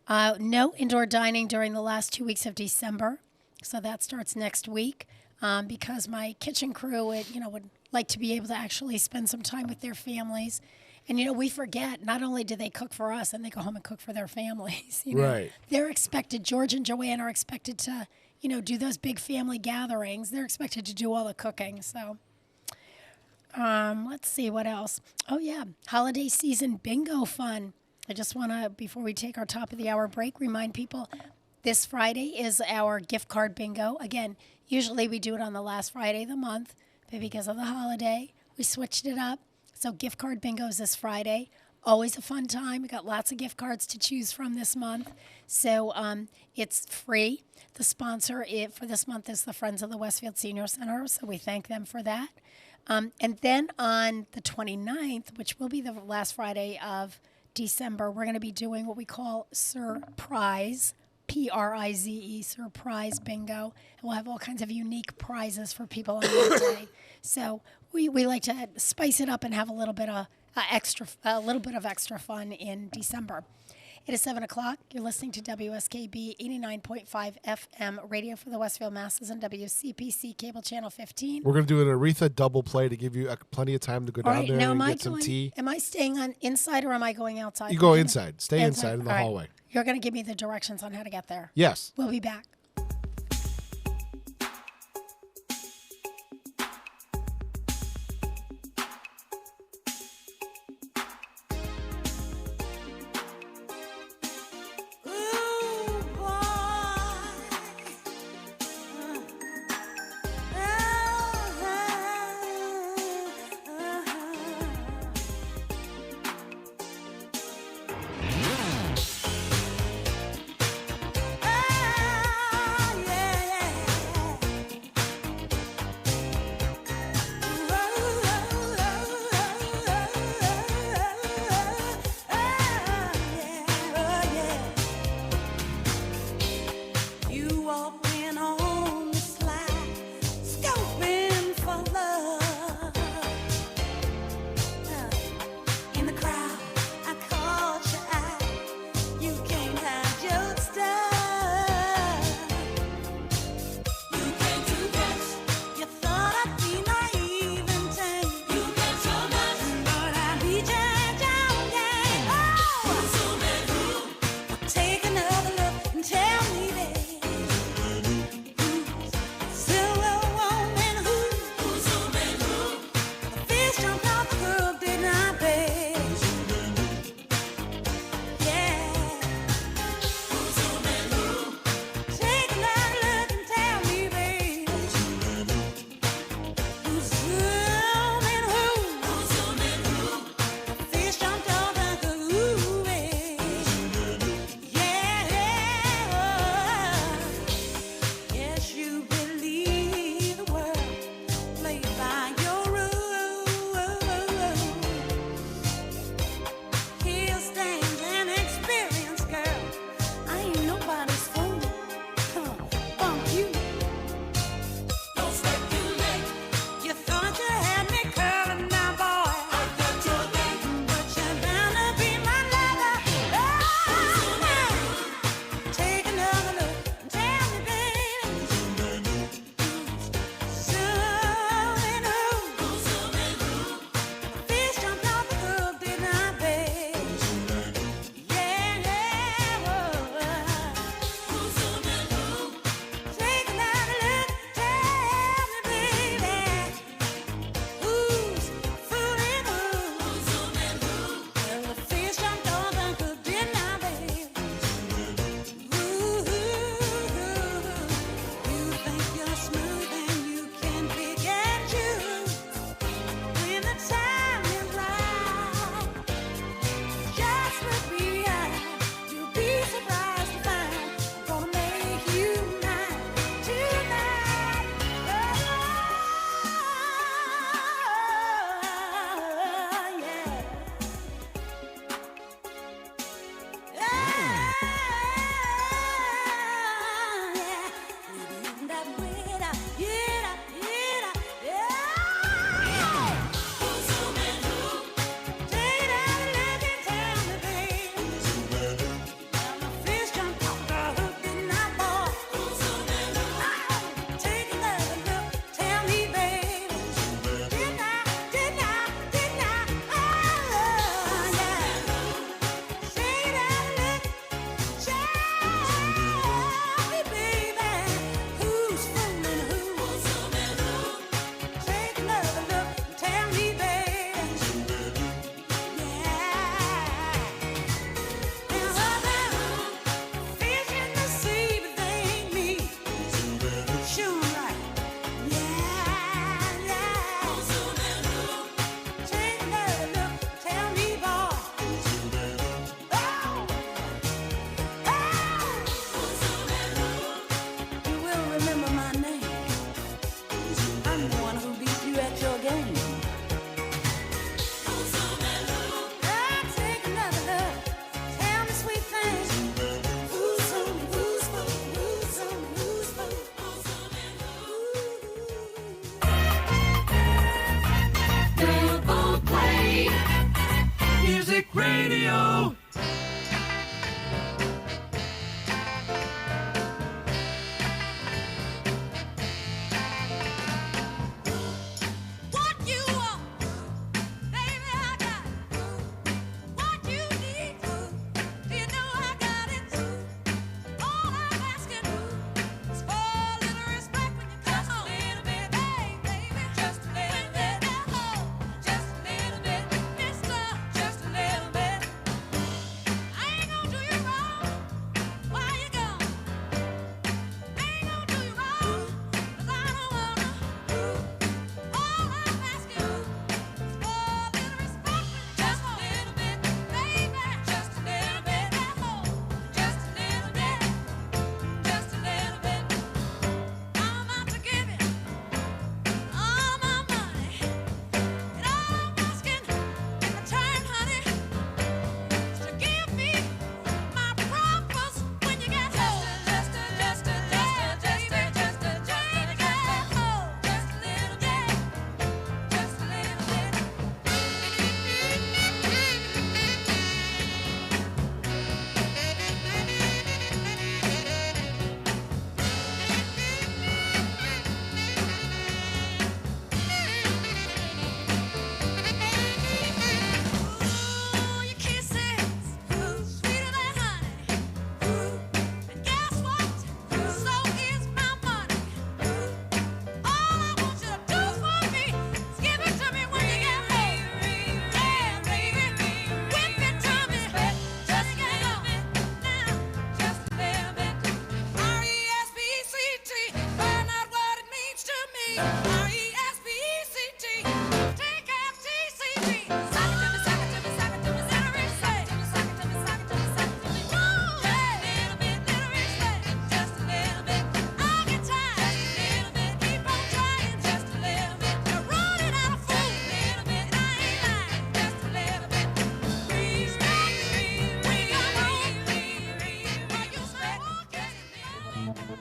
No indoor dining during the last 2 weeks of December. So that starts next week because my kitchen crew would like to be able to actually spend some time with their families. And, we forget, not only do they cook for us and they go home and cook for their families. Right. They're expected, George and Joanne are expected to, do those big family gatherings. They're expected to do all the cooking. So let's see what else. Oh, yeah. Holiday season bingo fun. I just want to, before we take our top of the hour break, remind people this Friday is our gift card bingo. Again, usually we do it on the last Friday of the month, but because of the holiday, we switched it up. So gift card bingo is this Friday. Always a fun time. We got lots of gift cards to choose from this month. So it's free. The sponsor for this month is the Friends of the Westfield Senior Center, so we thank them for that. And then on the 29th, which will be the last Friday of December, we're going to be doing what we call Surprise Prize, surprise bingo. And we'll have all kinds of unique prizes for people on that day. So we like to spice it up and have a little bit of extra fun in December. It is 7 o'clock. You're listening to WSKB 89.5 FM radio for the Westfield masses and WCPC cable channel 15. We're going to do an Aretha double play to give you plenty of time to go All down right, there now and am I get some tea. Am I staying on inside or am I going outside? You go inside. Stay inside in the All right. hallway. You're going to give me the directions on how to get there. Yes. We'll be back. Oh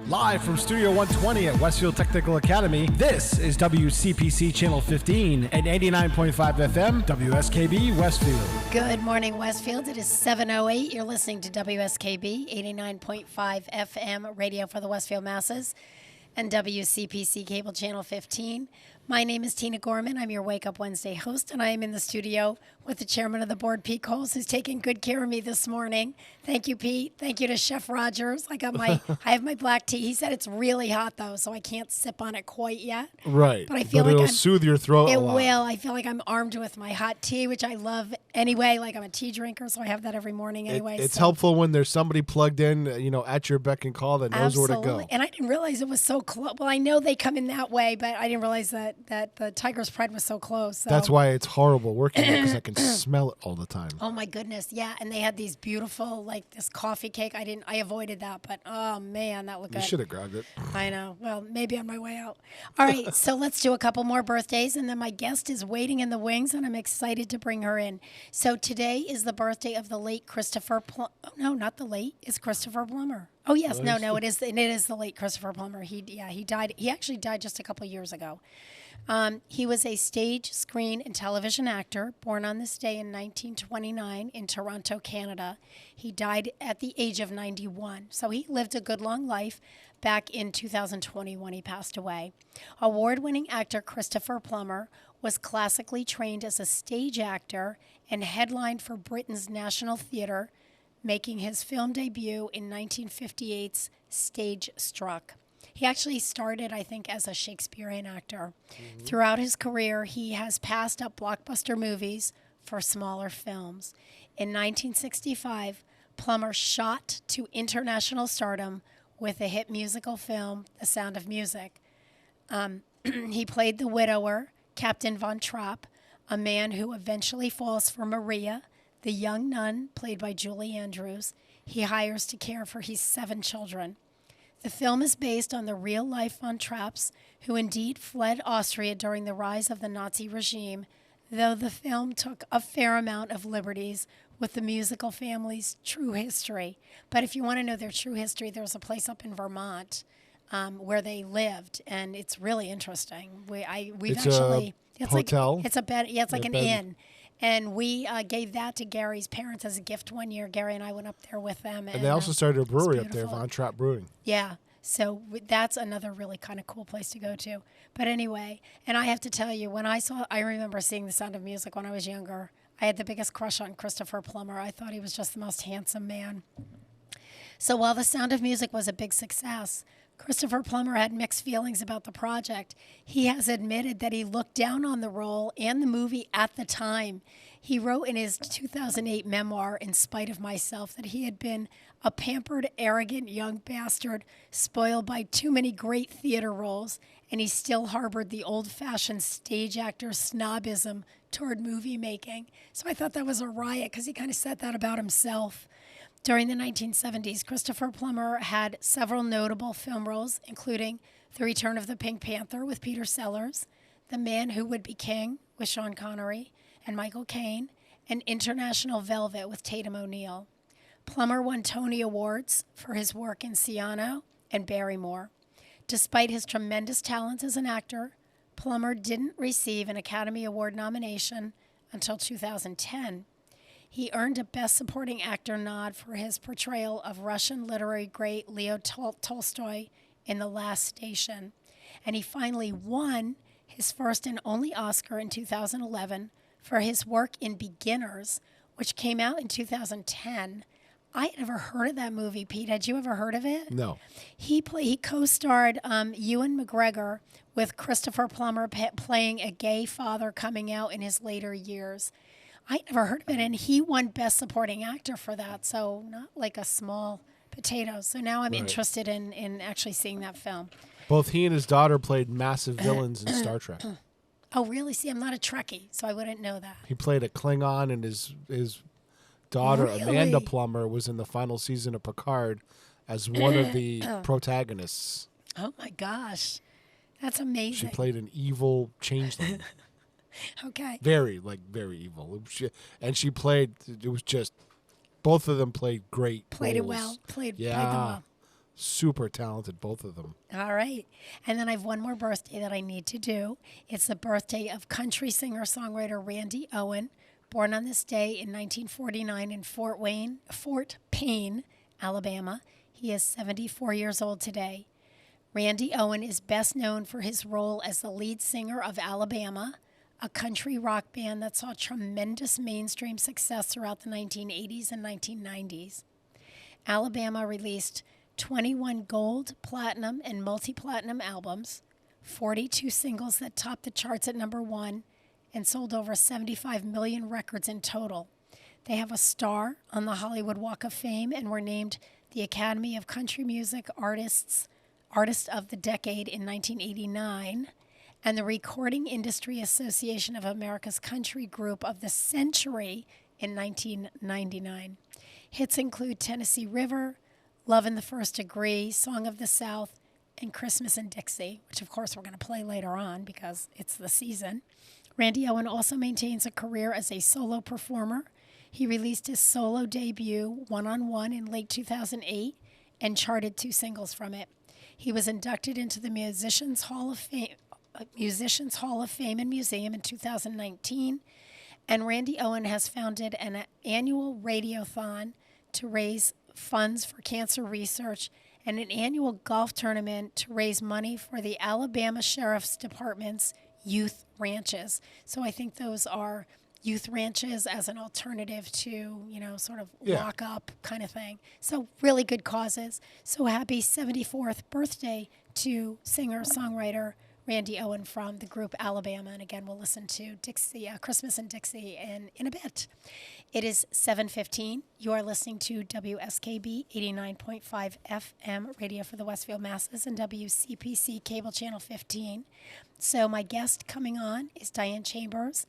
Live from Studio 120 at Westfield Technical Academy, this is WCPC Channel 15 at 89.5 FM, WSKB Westfield. Good morning, Westfield. It is 7:08. You're listening to WSKB 89.5 FM radio for the Westfield masses and WCPC Cable Channel 15. My name is Tina Gorman. I'm your Wake Up Wednesday host, and I am in the studio with the chairman of the board, Pete Coles, who's taking good care of me this morning. Thank you, Pete. Thank you to Chef Rogers. I have my black tea. He said it's really hot though, so I can't sip on it quite yet. Right. But I feel it'll like soothe your throat it a lot. will. I feel like I'm armed with my hot tea, which I love anyway. Like I'm a tea drinker, so I have that every morning anyway. It's so. helpful when there's somebody plugged in, at your beck and call that knows where to Absolutely. go. And I didn't realize it was so close. Well, I know they come in that way, but I didn't realize that the Tiger's Pride was so close. So. That's why it's horrible working there, because I can smell it all the time. Oh my goodness, yeah. And they had these beautiful, like this coffee cake. I avoided that, but oh man, that looked good. You should have grabbed it. I know. Well, maybe on my way out. All right, so let's do a couple more birthdays, and then my guest is waiting in the wings, and I'm excited to bring her in. So today is the birthday of the late Christopher Plummer. Oh, no, not the late. It's Christopher Plummer. Oh yes, no, it is. It is the late Christopher Plummer. He died. He actually died just a couple years ago. He was a stage, screen, and television actor, born on this day in 1929 in Toronto, Canada. He died at the age of 91, so he lived a good long life back in 2020 when he passed away. Award-winning actor Christopher Plummer was classically trained as a stage actor and headlined for Britain's National Theatre, making his film debut in 1958's Stage Struck. He actually started, I think, as a Shakespearean actor. Mm-hmm. Throughout his career, he has passed up blockbuster movies for smaller films. In 1965, Plummer shot to international stardom with the hit musical film, The Sound of Music. He played the widower, Captain Von Trapp, a man who eventually falls for Maria, the young nun, played by Julie Andrews, he hires to care for his 7 children. The film is based on the real-life Von Trapps, who indeed fled Austria during the rise of the Nazi regime, though the film took a fair amount of liberties with the musical family's true history. But if you want to know their true history, there's a place up in Vermont where they lived, and it's really interesting. It's hotel? It's a bed. Yeah, it's like an inn. And we gave that to Gary's parents as a gift one year. Gary and I went up there with them. And they also started a brewery up there, Von Trapp Brewing. Yeah. So that's another really kind of cool place to go to. But anyway, and I have to tell you, I remember seeing The Sound of Music when I was younger. I had the biggest crush on Christopher Plummer. I thought he was just the most handsome man. So while The Sound of Music was a big success, Christopher Plummer had mixed feelings about the project. He has admitted that he looked down on the role and the movie at the time. He wrote in his 2008 memoir, In Spite of Myself, that he had been a pampered, arrogant young bastard spoiled by too many great theater roles, and he still harbored the old-fashioned stage actor snobism toward movie making. So I thought that was a riot because he kind of said that about himself. During the 1970s, Christopher Plummer had several notable film roles, including The Return of the Pink Panther with Peter Sellers, The Man Who Would Be King with Sean Connery and Michael Caine, and International Velvet with Tatum O'Neal. Plummer won Tony Awards for his work in Ciano and Barrymore. Despite his tremendous talents as an actor, Plummer didn't receive an Academy Award nomination until 2010. He earned a Best Supporting Actor nod for his portrayal of Russian literary great Leo Tolstoy in The Last Station. And he finally won his first and only Oscar in 2011 for his work in Beginners, which came out in 2010. I had never heard of that movie, Pete. Had you ever heard of it? No. He co-starred Ewan McGregor with Christopher Plummer playing a gay father coming out in his later years. I never heard of it, and he won Best Supporting Actor for that, so not like a small potato. So now I'm interested in actually seeing that film. Both he and his daughter played massive villains in Star Trek. Oh, really? See, I'm not a Trekkie, so I wouldn't know that. He played a Klingon, and his daughter, Really? Amanda Plummer, was in the final season of Picard as one of the protagonists. Oh, my gosh. That's amazing. She played an evil changeling. Okay. Very evil. She played, it was just, both of them played great Played it roles. well. Played them Yeah. well. super talented, both of them. All right. And then I have one more birthday that I need to do. It's the birthday of country singer-songwriter Randy Owen, born on this day in 1949 in Fort Payne, Alabama. He is 74 years old today. Randy Owen is best known for his role as the lead singer of Alabama, a country rock band that saw tremendous mainstream success throughout the 1980s and 1990s. Alabama released 21 gold, platinum, and multi-platinum albums, 42 singles that topped the charts at number 1, and sold over 75 million records in total. They have a star on the Hollywood Walk of Fame and were named the Academy of Country Music Artist of the Decade in 1989 and the Recording Industry Association of America's Country Group of the Century in 1999. Hits include Tennessee River, Love in the First Degree, Song of the South, and Christmas in Dixie, which of course we're going to play later on because it's the season. Randy Owen also maintains a career as a solo performer. He released his solo debut, One on One, in late 2008 and charted 2 singles from it. He was inducted into the Musicians Hall of Fame and Museum in 2019, and Randy Owen has founded an annual radiothon to raise funds for cancer research and an annual golf tournament to raise money for the Alabama Sheriff's Department's youth ranches. So I think those are youth ranches as an alternative to, sort of lock up kind of thing. So really good causes. So happy 74th birthday to singer-songwriter Randy Owen from the group Alabama. And again, we'll listen to Dixie, Christmas in Dixie in a bit. It is 7:15. You are listening to WSKB 89.5 FM radio for the Westfield masses and WCPC cable channel 15. So my guest coming on is Diane Chambers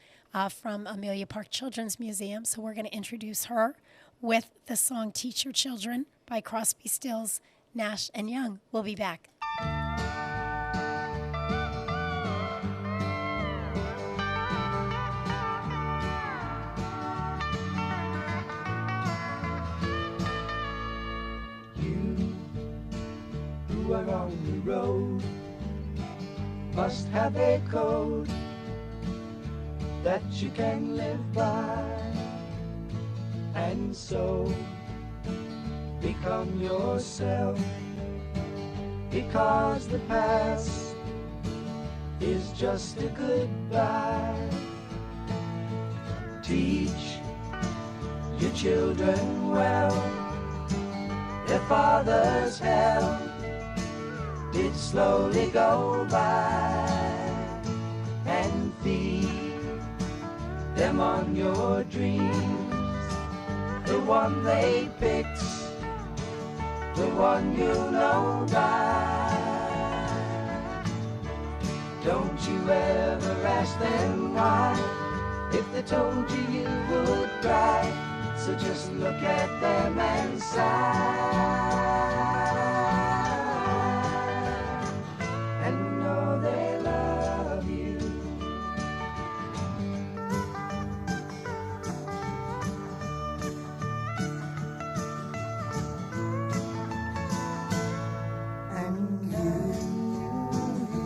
from Amelia Park Children's Museum. So we're going to introduce her with the song Teach Your Children by Crosby, Stills, Nash & Young. We'll be back. Who are on the road must have a code that you can live by, and so become yourself, because the past is just a goodbye. Teach your children well, their father's hell did slowly go by, and feed them on your dreams, the one they picked, the one you know by. Don't you ever ask them why, if they told you you would cry, so just look at them and sigh.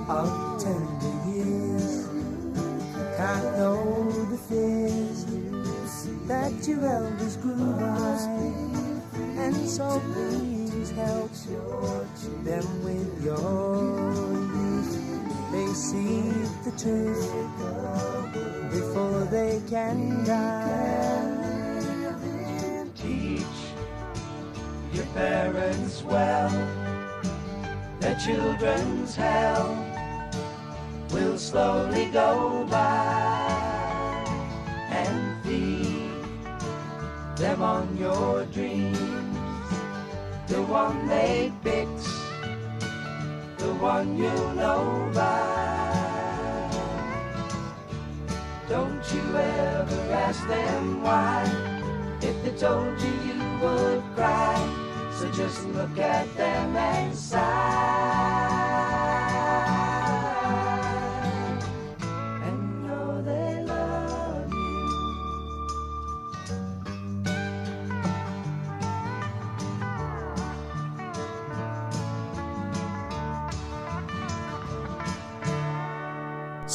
Of tender years, can't know the fears that your elders grew by, and so please help them with your youth. They see the truth before they can die. Teach your parents well, their children's hell will slowly go by, and feed them on your dreams, the one they picked, the one you know by. Don't you ever ask them why, if they told you you would cry, so just look at them and sigh.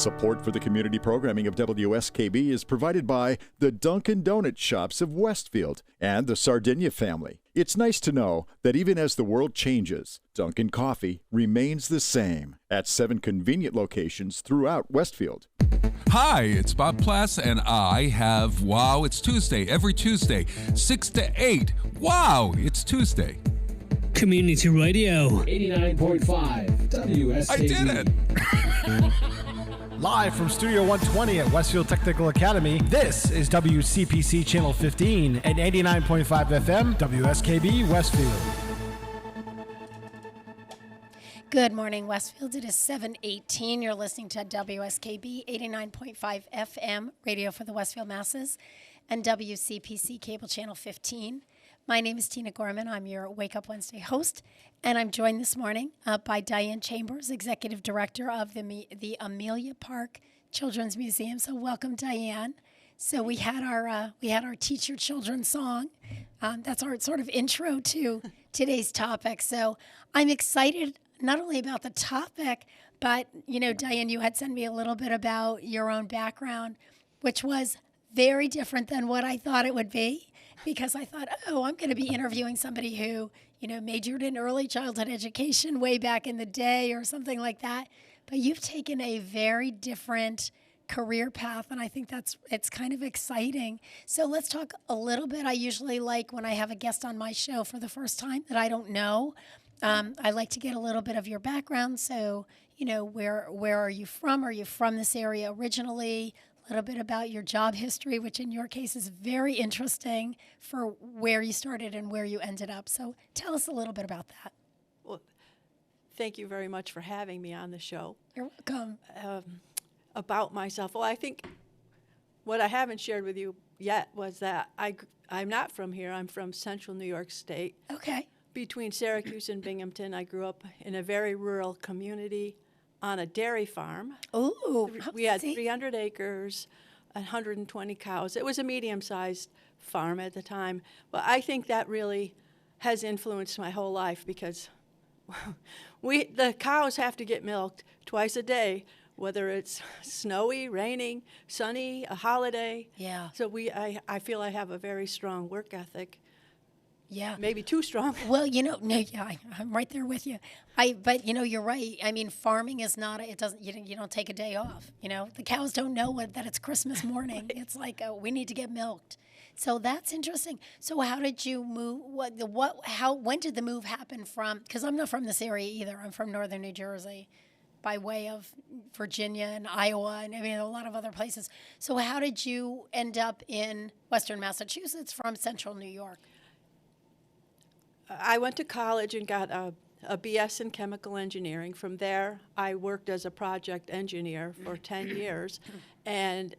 Support for the community programming of WSKB is provided by the Dunkin' Donut Shops of Westfield and the Sardinia family. It's nice to know that even as the world changes, Dunkin' Coffee remains the same at 7 convenient locations throughout Westfield. Hi, it's Bob Plass, and I have Wow, It's Tuesday every Tuesday, 6 to 8. Wow, it's Tuesday. Community Radio. 89.5 WSKB. I did it! Live from Studio 120 at Westfield Technical Academy, this is WCPC Channel 15 and 89.5 FM, WSKB Westfield. Good morning, Westfield. It is 7:18. You're listening to WSKB 89.5 FM, radio for the Westfield masses, and WCPC Cable Channel 15. My name is Tina Gorman. I'm your Wake Up Wednesday host, and I'm joined this morning by Diane Chambers, Executive Director of the Amelia Park Children's Museum. So welcome, Diane. So we had our Teach Your Children song. That's our sort of intro to today's topic. So I'm excited not only about the topic, but, you know, Diane, you had sent me a little bit about your own background, which was very different than what I thought it would be, because I thought, oh, I'm going to be interviewing somebody who, you know, majored in early childhood education way back in the day or something like that. But you've taken a very different career path, and I think it's kind of exciting. So let's talk a little bit. I usually like when I have a guest on my show for the first time that I don't know. I like to get a little bit of your background. So, you know, where are you from? Are you from this area originally? A little bit about your job history, which in your case is very interesting for where you started and where you ended up. So tell us a little bit about that. Well, thank you very much for having me on the show. You're welcome. About myself, well, I think what I haven't shared with you yet was that I'm not from here. I'm from central New York State. Okay. Between Syracuse and Binghamton, I grew up in a very rural community on a dairy farm. Ooh, we had 300 acres, 120 cows. It was a medium-sized farm at the time. But I think that really has influenced my whole life because the cows have to get milked twice a day, whether it's snowy, raining, sunny, a holiday. Yeah. So I feel I have a very strong work ethic. Yeah. Maybe too strong. Well, you know, no, yeah, I'm right there with you. But you know, you're right. I mean, farming is not. It doesn't. You don't take a day off. You know, the cows don't know that it's Christmas morning. Right. It's like we need to get milked. So that's interesting. So how did you move? When did the move happen from? Because I'm not from this area either. I'm from northern New Jersey, by way of Virginia and Iowa, and I mean a lot of other places. So how did you end up in Western Massachusetts from central New York? I went to college and got a BS in chemical engineering. From there, I worked as a project engineer for 10 years. And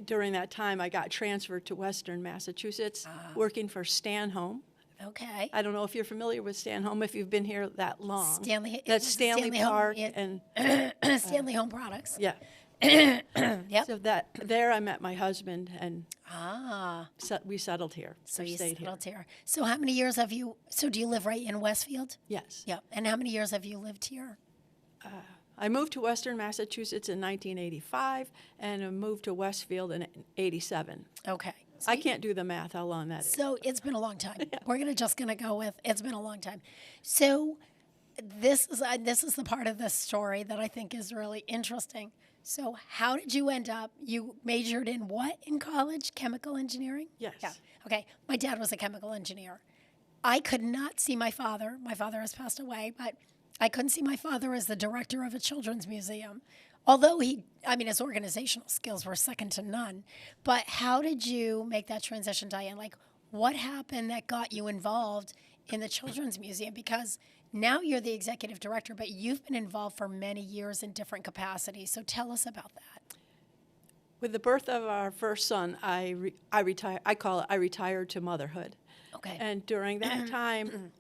during that time, I got transferred to Western Massachusetts, working for Stanhome. Okay. I don't know if you're familiar with Stanhome, if you've been here that long. That's Stanley Park Home, and Stanley Home Products. Yeah. Yep. So there I met my husband, and we settled here. So you stayed settled here. So how many years have you? So do you live right in Westfield? Yes. Yep. And how many years have you lived here? I moved to Western Massachusetts in 1985, and I moved to Westfield in 87. Okay. So I can't do the math how long that is. So it's been a long time. Yeah. We're just gonna go with it's been a long time. So this is the part of this story that I think is really interesting. So how did you end up? You majored in what in college? Chemical engineering? Yes. Yeah. Okay. My dad was a chemical engineer. I could not see my father. My father has passed away, but I couldn't see my father as the director of a children's museum. Although his organizational skills were second to none. But how did you make that transition, Diane? Like, what happened that got you involved in the Children's Museum? Because now you're the executive director, but you've been involved for many years in different capacities. So tell us about that. With the birth of our first son, I retired to motherhood. Okay. And during that time,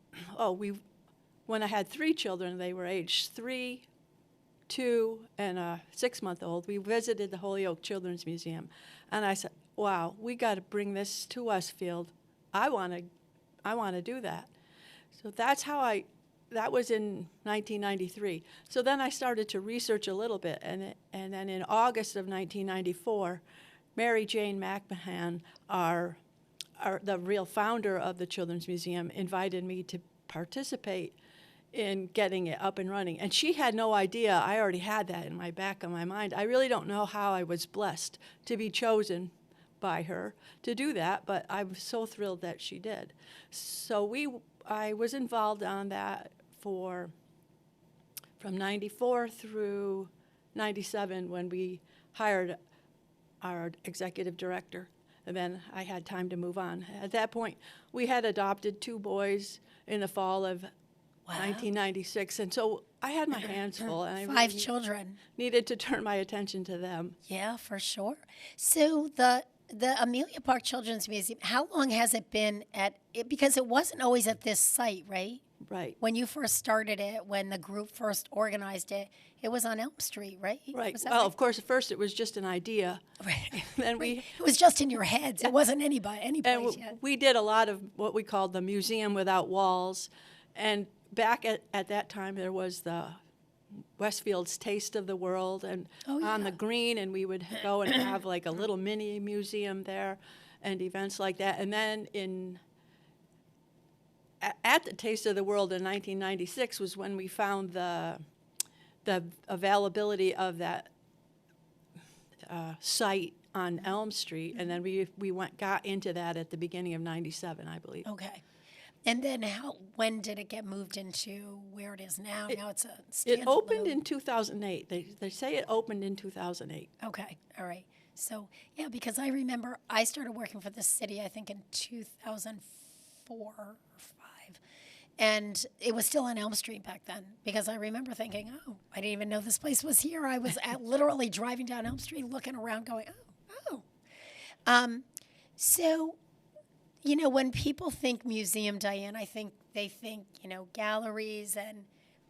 when I had 3 children, they were aged 3, 2, and a 6-month-old. We visited the Holyoke Children's Museum, and I said, "Wow, we got to bring this to Westfield. I want to do that." So that's how I that was in 1993. So then I started to research a little bit, and then in August of 1994, Mary Jane McMahon, the real founder of the Children's Museum, invited me to participate in getting it up and running. And she had no idea. I already had that in my back of my mind. I really don't know how I was blessed to be chosen by her to do that, but I was so thrilled that she did. So I was involved on that from 94 through 97 when we hired our executive director, and then I had time to move on. At that point, we had adopted 2 boys in the fall of 1996, and so I had my hands full. And I 5 really children. Needed to turn my attention to them. Yeah, for sure. So the Amelia Park Children's Museum, how long has it been at it? Because it wasn't always at this site, right? Right. When you first started it, when the group first organized it, it was on Elm Street, right? Right. Was that Well, right? of course, at first it was just an idea. Right. Then It was just in your heads. It wasn't any And place yet. we did a lot of what we called the museum without walls. And back at that time, there was the Westfield's Taste of the World and on the green, and we would go and have like a little mini museum there and events like that. And then at the Taste of the World in 1996 was when we found the availability of that site on Elm Street, and then we got into that at the beginning of 97, I believe. Okay. And then when did it get moved into where it is now? Now it's a It opened standalone. in 2008. They say it opened in 2008. Okay, all right. So, yeah, because I remember I started working for the city, I think, in 2004 or 5. And it was still on Elm Street back then because I remember thinking, oh, I didn't even know this place was here. I was literally driving down Elm Street, looking around going, oh. So, you know, when people think museum, Diane, I think they think, you know, galleries, and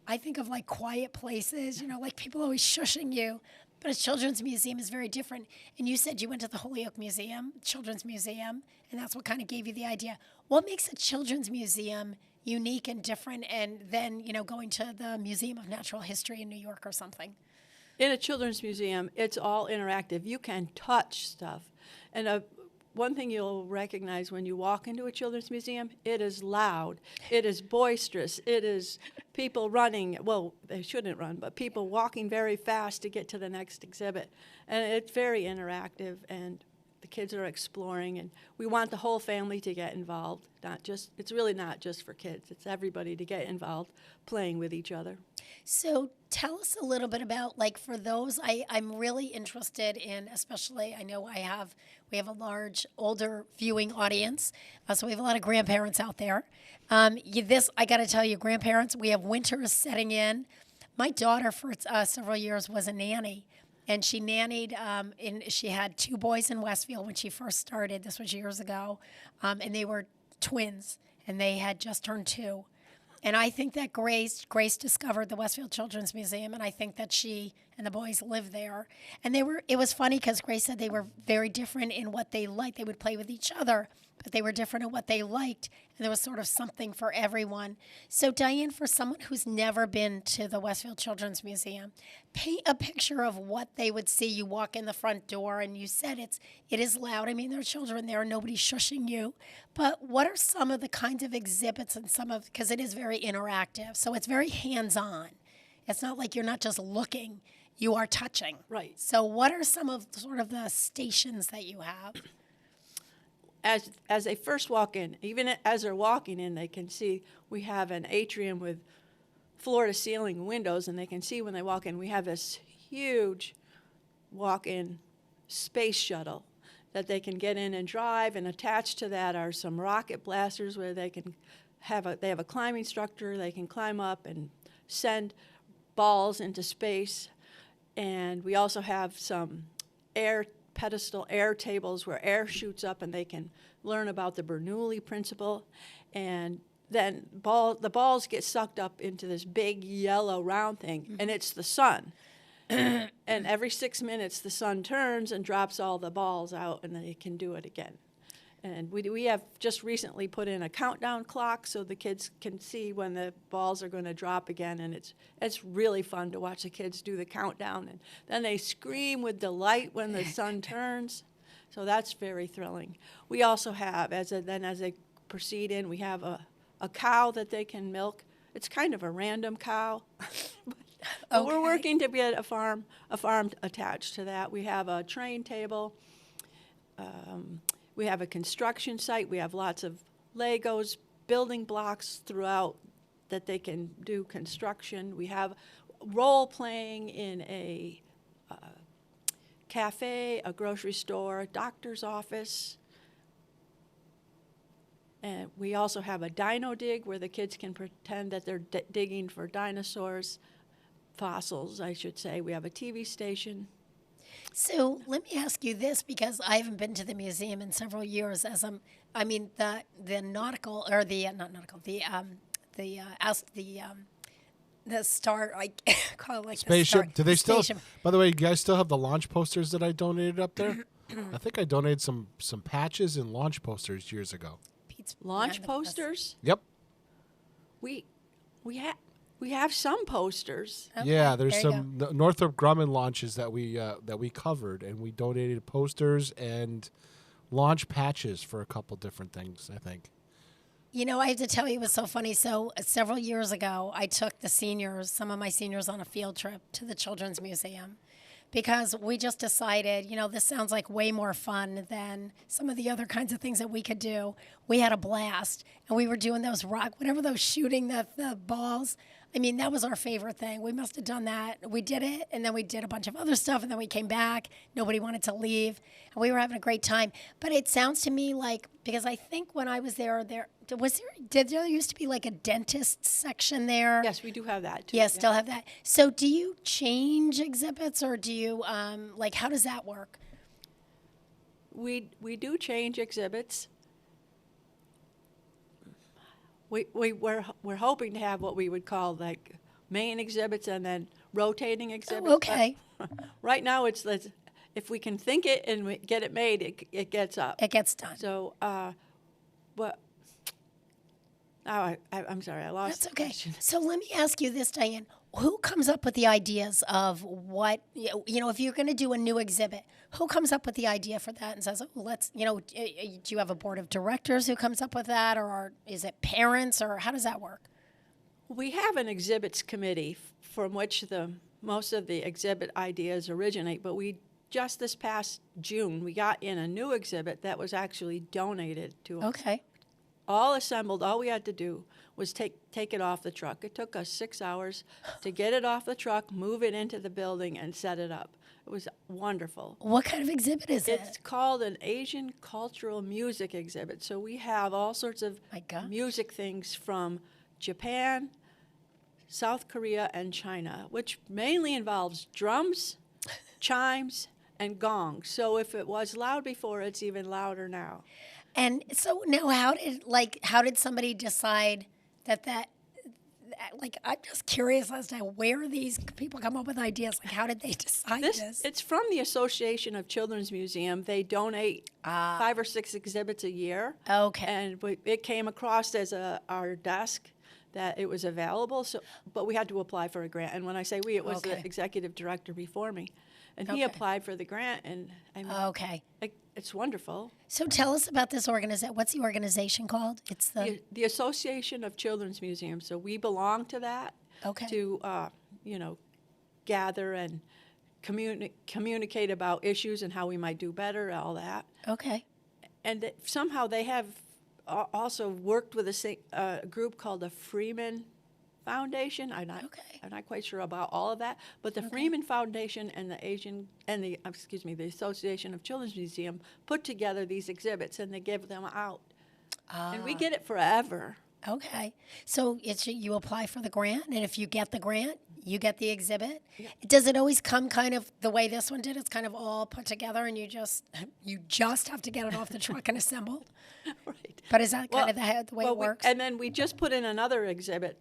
I think of like quiet places, you know, like people always shushing you. But a children's museum is very different. And you said you went to the Holyoke Museum, Children's Museum, and that's what kind of gave you the idea. What makes a children's museum unique and different, and then, you know, going to the Museum of Natural History in New York or something? In a children's museum, it's all interactive. You can touch stuff. And one thing you'll recognize when you walk into a children's museum, it is loud, it is boisterous, it is people running, well, they shouldn't run, but people walking very fast to get to the next exhibit. And it's very interactive, and the kids are exploring, and we want the whole family to get involved. It's really not just for kids, it's everybody to get involved, playing with each other. So tell us a little bit about, like, for those, I'm really interested in, especially, I know we have a large older viewing audience, so we have a lot of grandparents out there. I got to tell you, grandparents, we have winters setting in. My daughter for several years was a nanny, and she nannied, she had 2 boys in Westfield when she first started. This was years ago, and they were twins, and they had just turned 2. And I think that Grace discovered the Westfield Children's Museum, and I think that she and the boys lived there. And it was funny because Grace said they were very different in what they liked. They would play with each other, but they were different in what they liked. And there was sort of something for everyone. So Diane, for someone who's never been to the Westfield Children's Museum, paint a picture of what they would see. You walk in the front door, and you said it is loud. I mean, there are children there, nobody's shushing you. But what are some of the kinds of exhibits and because it is very interactive, so it's very hands-on. It's not like you're not just looking, you are touching. Right. So what are some of sort of the stations that you have? As they first walk in, even as they're walking in, they can see we have an atrium with floor-to-ceiling windows, and they can see when they walk in. We have this huge walk-in space shuttle that they can get in and drive, and attached to that are some rocket blasters where they can have a climbing structure. They can climb up and send balls into space. And we also have some pedestal air tables where air shoots up, and they can learn about the Bernoulli principle. And then the balls get sucked up into this big yellow round thing, and it's the sun. And every 6 minutes, the sun turns and drops all the balls out, and they can do it again. And we have just recently put in a countdown clock so the kids can see when the balls are going to drop again. And it's really fun to watch the kids do the countdown. And then they scream with delight when the sun turns. So that's very thrilling. We also have, as they proceed in, we have a cow that they can milk. It's kind of a random cow. But we're working to get a farm attached to that. We have a train table. We have a construction site. We have lots of Legos, building blocks throughout that they can do construction. We have role playing in a cafe, a grocery store, doctor's office. And we also have a dino dig where the kids can pretend that they're digging for dinosaurs, fossils, I should say. We have a TV station. So let me ask you this, because I haven't been to the museum in several years. The nautical, or not nautical, the star, I call it like Spaceship. Do they still? Spaceship. By the way, you guys still have the launch posters that I donated up there? I think I donated some patches and launch posters years ago. Launch posters? Yep. We have some posters. Yeah, there's some Northrop Grumman launches that we covered, and we donated posters and launch patches for a couple different things, I think. You know, I have to tell you, it was so funny. So several years ago, I took some of my seniors on a field trip to the Children's Museum, because we just decided, this sounds like way more fun than some of the other kinds of things that we could do. We had a blast, and we were doing those shooting the balls. I mean, that was our favorite thing. We must have done that. We did it, and then we did a bunch of other stuff, and then we came back. Nobody wanted to leave, and we were having a great time. But it sounds to me like, because I think when I was there did there used to be like a dentist section there? Yes, we do have that too. Yes, still have that. So do you change exhibits, or do you, how does that work? We do change exhibits. We're hoping to have what we would call like main exhibits and then rotating exhibits. Oh, okay. Right now it's if we can think it and we get it made, it gets up. It gets done. So, I'm sorry, I lost. That's the okay. question. So let me ask you this, Diane. Who comes up with the ideas of what, if you're going to do a new exhibit, who comes up with the idea for that and says, let's, do you have a board of directors who comes up with that, or is it parents, or how does that work? We have an exhibits committee from which most of the exhibit ideas originate, but just this past June, we got in a new exhibit that was actually donated to us. Okay. All assembled, all we had to do was take it off the truck. It took us 6 hours to get it off the truck, move it into the building, and set it up. It was wonderful. What kind of exhibit is it? It's called an Asian cultural music exhibit. So we have all sorts of music things from Japan, South Korea, and China, which mainly involves drums, chimes, and gongs. So if it was loud before, it's even louder now. And so now, how did somebody decide that I'm just curious as to where these people come up with ideas. Like, how did they decide this? It's from the Association of Children's Museum. They donate 5 or 6 exhibits a year. Okay. And it came across as our desk that it was available. But we had to apply for a grant. And when I say we, it was the executive director before me. And he applied for the grant, and it's wonderful. So tell us about this organization. What's the organization called? It's the Association of Children's Museums. So we belong to that. Okay. To gather and communicate about issues and how we might do better, all that. Okay. And somehow they have also worked with a group called the Freeman Foundation. I'm not quite sure about all of that, but the Freeman Foundation and the Association of Children's Museum put together these exhibits, and they give them out, and we get it forever. Okay, so you apply for the grant, and if you get the grant, you get the exhibit. Yeah. Does it always come kind of the way this one did? It's kind of all put together, and you just have to get it off the truck and assembled. Right. But is that kind of the way it works? And then we just put in another exhibit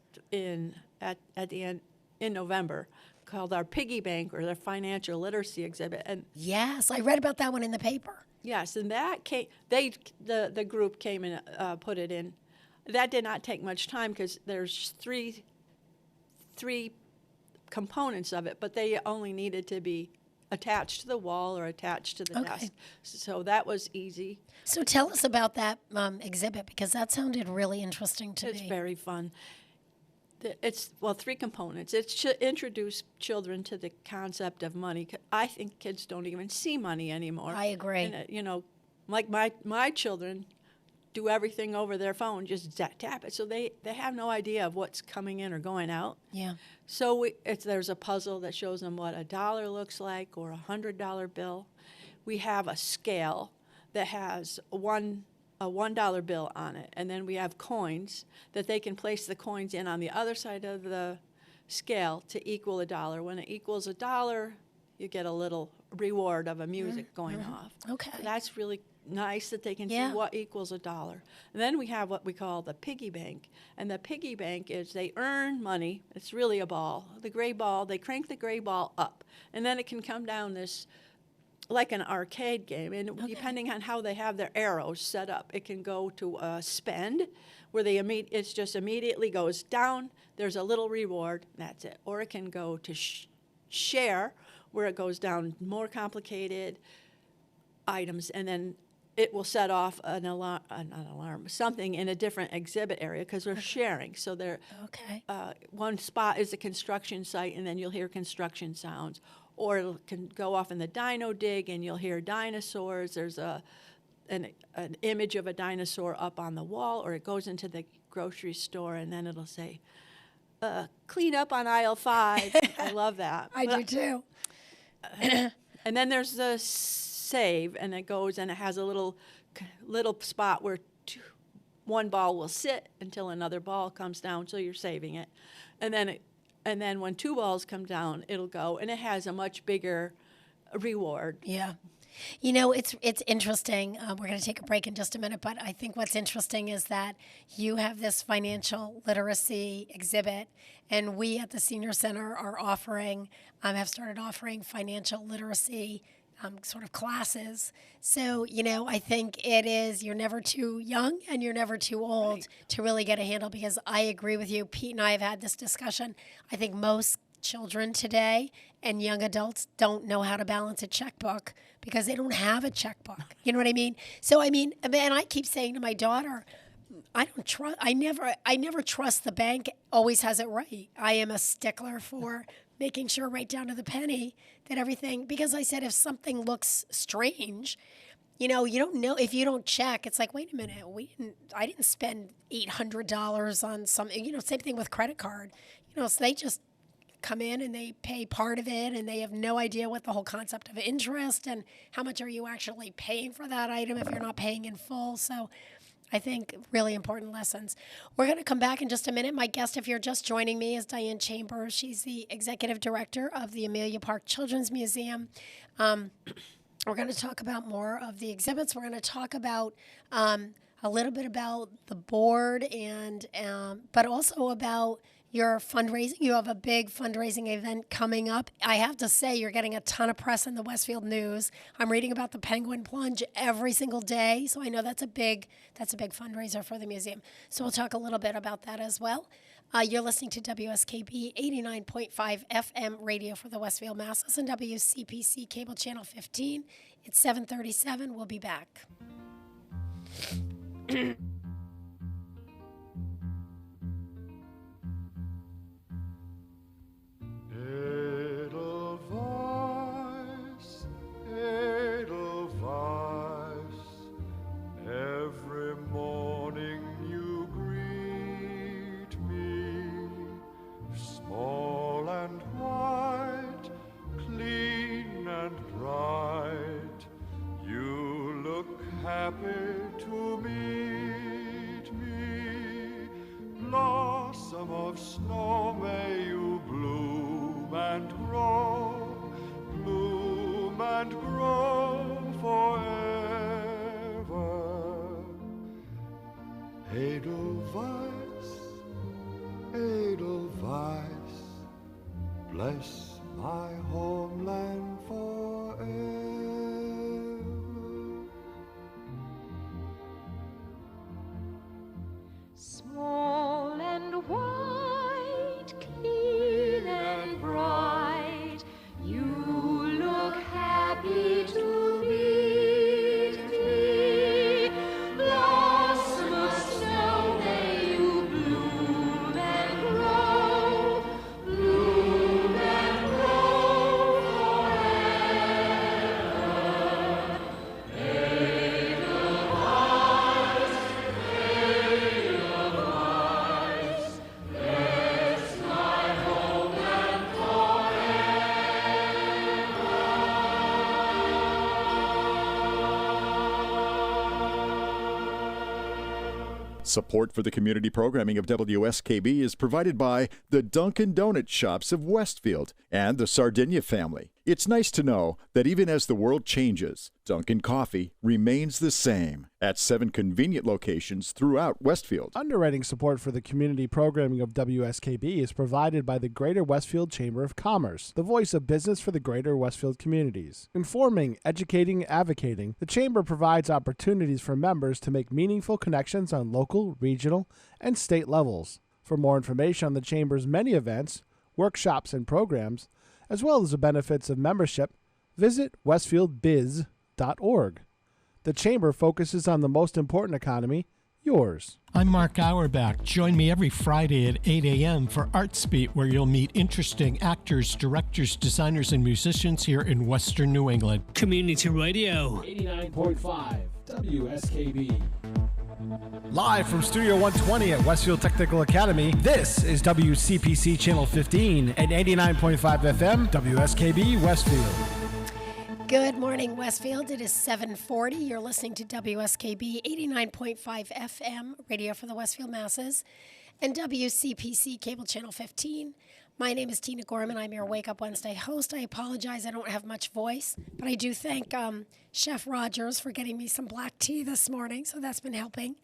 at the end in November called our piggy bank or their financial literacy exhibit. And yes, I read about that one in the paper. yes, and that came, the group came and put it in. That did not take much time because there's three components of it, but they only needed to be attached to the wall or attached to the desk. So that was easy. So tell us about that exhibit, because that sounded really interesting to me. It's very fun. It's, well, three components. It should introduce children to the concept of money. I think kids don't even see money anymore. I agree. And, you know, like my children do everything over their phone, just tap it. So they have no idea of what's coming in or going out. Yeah. So there's a puzzle that shows them what $1 looks like or $100 bill. We have a scale that has a $1 bill on it, and then we have coins that they can place the coins in on the other side of the scale to equal $1. When it equals $1, you get a little reward of a music going off. Okay. So that's really nice that they can see what equals $1. And then we have what we call the piggy bank. And the piggy bank is they earn money. It's really a ball. The gray ball, they crank the gray ball up. And then it can come down this, like an arcade game. And depending on how they have their arrows set up, it can go to spend, where it just immediately goes down. There's a little reward, and that's it. Or it can go to share, where it goes down more complicated items, and then it will set off an alarm, something in a different exhibit area, because we're sharing. So there, one spot is a construction site, and then you'll hear construction sounds. Or it can go off in the dino dig, and you'll hear dinosaurs. There's an image of a dinosaur up on the wall, or it goes into the grocery store, and then it'll say, clean up on aisle 5. I love that. I do too. And then there's the save, and it goes, and it has a little spot where one ball will sit until another ball comes down, so you're saving it. And then when 2 balls come down, it'll go, and it has a much bigger reward. Yeah. You know, it's interesting. We're going to take a break in just a minute, but I think what's interesting is that you have this financial literacy exhibit, and we at the Senior Center are have started offering financial literacy sort of classes. So, you know, I think you're never too young and you're never too old to really get a handle, because I agree with you. Pete and I have had this discussion. I think most children today and young adults don't know how to balance a checkbook because they don't have a checkbook. You know what I mean? So, I mean, and I keep saying to my daughter, I never trust the bank always has it right. I am a stickler for making sure right down to the penny that everything, because I said if something looks strange, you know, you don't know if you don't check. It's like, wait a minute, I didn't spend $800 on something. You know, same thing with credit card. You know, so they just come in and they pay part of it, and they have no idea what the whole concept of interest and how much are you actually paying for that item if you're not paying in full. So I think really important lessons. We're going to come back in just a minute. My guest, if you're just joining me, is Diane Chambers. She's the executive director of the Amelia Park Children's Museum. We're going to talk about more of the exhibits. We're going to talk about a little bit about the board, and but also about your fundraising. You have a big fundraising event coming up. I have to say, you're getting a ton of press in the Westfield News. I'm reading about the Penguin Plunge every single day, so I know that's a big fundraiser for the museum. So we'll talk a little bit about that as well. You're listening to WSKB 89.5 FM radio for the Westfield Masses and WCPC cable channel 15. It's 7:37. We'll be back. Edelweiss, every morning you greet me, small and white, clean and bright, you look happy to meet me, blossom of snow, may you bloom and grow, bloom and grow forever. Edelweiss, Edelweiss, bless my homeland forever. Small and white, clean and bright, you look happy to meet me. Blossom of snow, may you bloom and grow forever. Edelweiss, Edelweiss, bless my homeland Support for the community programming of WSKB is provided by the Dunkin' Donut Shops of Westfield and the Sardinia family. It's nice to know that even as the world changes, Dunkin' Coffee remains the same at 7 convenient locations throughout Westfield. Underwriting support for the community programming of WSKB is provided by the Greater Westfield Chamber of Commerce, the voice of business for the Greater Westfield communities. Informing, educating, advocating, the Chamber provides opportunities for members to make meaningful connections on local, regional, and state levels. For more information on the Chamber's many events, workshops, and programs, as well as the benefits of membership, visit westfieldbiz.org. The Chamber focuses on the most important economy, yours. I'm Mark Auerbach. Join me every Friday at 8 a.m. for Arts Beat, where you'll meet interesting actors, directors, designers, and musicians here in Western New England. Community Radio. 89.5 WSKB. Live from Studio 120 at Westfield Technical Academy, this is WCPC Channel 15 and 89.5 FM, WSKB Westfield. Good morning, Westfield. It is 7:40. You're listening to WSKB 89.5 FM, radio for the Westfield masses, and WCPC Cable Channel 15. My name is Tina Gorman. I'm your Wake Up Wednesday host. I apologize I don't have much voice, but I do thank Chef Rogers for getting me some black tea this morning, so that's been helping.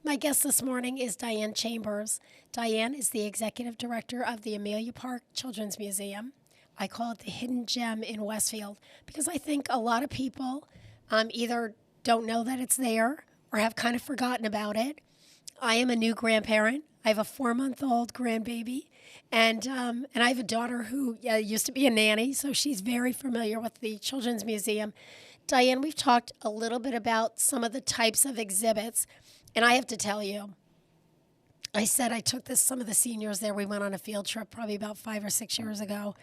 My guest this morning is Diane Chambers. Diane is the executive director of the Amelia Park Children's Museum. I call it the hidden gem in Westfield because I think a lot of people either don't know that it's there or have kind of forgotten about it. I am a new grandparent. I have a 4-month-old grandbaby, and I have a daughter who used to be a nanny, so she's very familiar with the Children's Museum. Diane, we've talked a little bit about some of the types of exhibits, and I have to tell you, I said I took some of the seniors there. We went on a field trip probably about 5 or 6 years ago.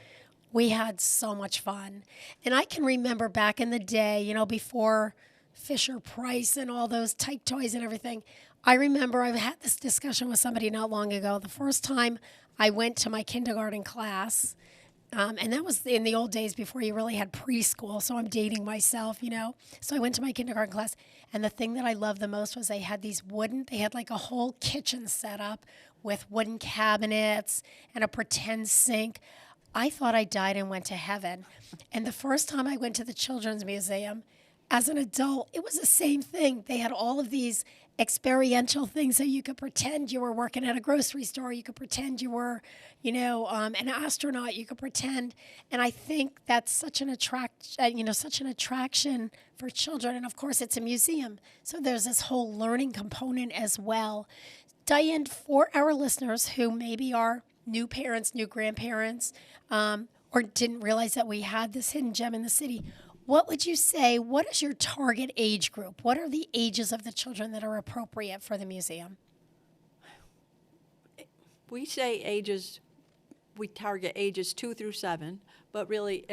We had so much fun. And I can remember back in the day, before Fisher Price and all those type toys and everything, I remember I had this discussion with somebody not long ago. The first time I went to my kindergarten class, and that was in the old days before you really had preschool, so I'm dating myself, So I went to my kindergarten class, and the thing that I loved the most was they had like a whole kitchen set up with wooden cabinets and a pretend sink. I thought I died and went to heaven. And the first time I went to the Children's Museum, as an adult, it was the same thing. They had all of these experiential things, so you could pretend you were working at a grocery store. You could pretend you were, an astronaut. You could pretend, and I think that's such an attraction for children. And of course, it's a museum, so there's this whole learning component as well. Diane, for our listeners who maybe are new parents, new grandparents, or didn't realize that we had this hidden gem in the city, what would you say, what is your target age group? What are the ages of the children that are appropriate for the museum? We say we target ages 2 through 7, but really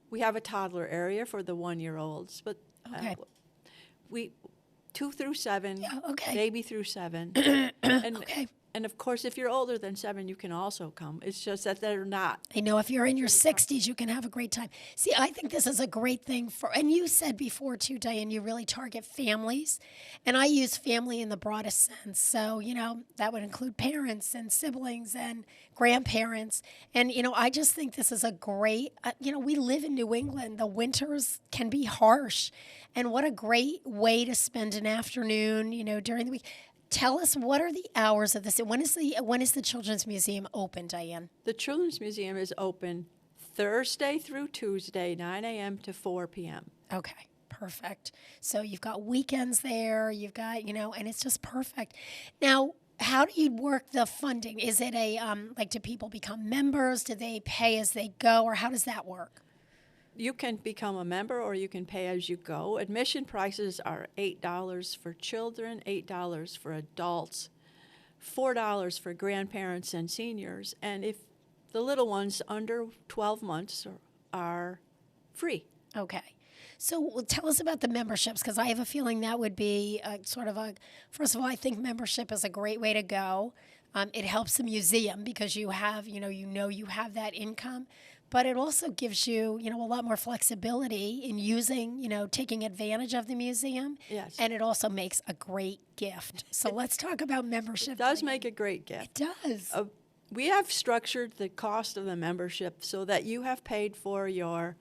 we have a toddler area for the 1-year-olds, but okay. We 2 through 7, okay. Baby through 7. Okay. And of course, if you're older than 7, you can also come. It's just that they're not. I know if you're in your 60s, you can have a great time. See, I think this is a great thing and you said before too, Diane, you really target families. And I use family in the broadest sense. So, that would include parents and siblings and grandparents. And, I just think this is a great, we live in New England. The winters can be harsh. And what a great way to spend an afternoon, during the week. Tell us, what are the hours of this? When is the Children's Museum open, Diane? The Children's Museum is open Thursday through Tuesday, 9 a.m. to 4 p.m. Okay, perfect. So you've got weekends there, you've got, and it's just perfect. Now, how do you work the funding? Is it do people become members? Do they pay as they go, or how does that work? You can become a member or you can pay as you go. Admission prices are $8 for children, $8 for adults, $4 for grandparents and seniors, and if the little ones under 12 months are free. Okay. So tell us about the memberships, because I have a feeling that would be first of all, I think membership is a great way to go. It helps the museum because you have that income, but it also gives you, a lot more flexibility in using, taking advantage of the museum. Yes. And it also makes a great gift. So let's talk about membership. It does make a great gift. It does. We have structured the cost of the membership so that you have paid for your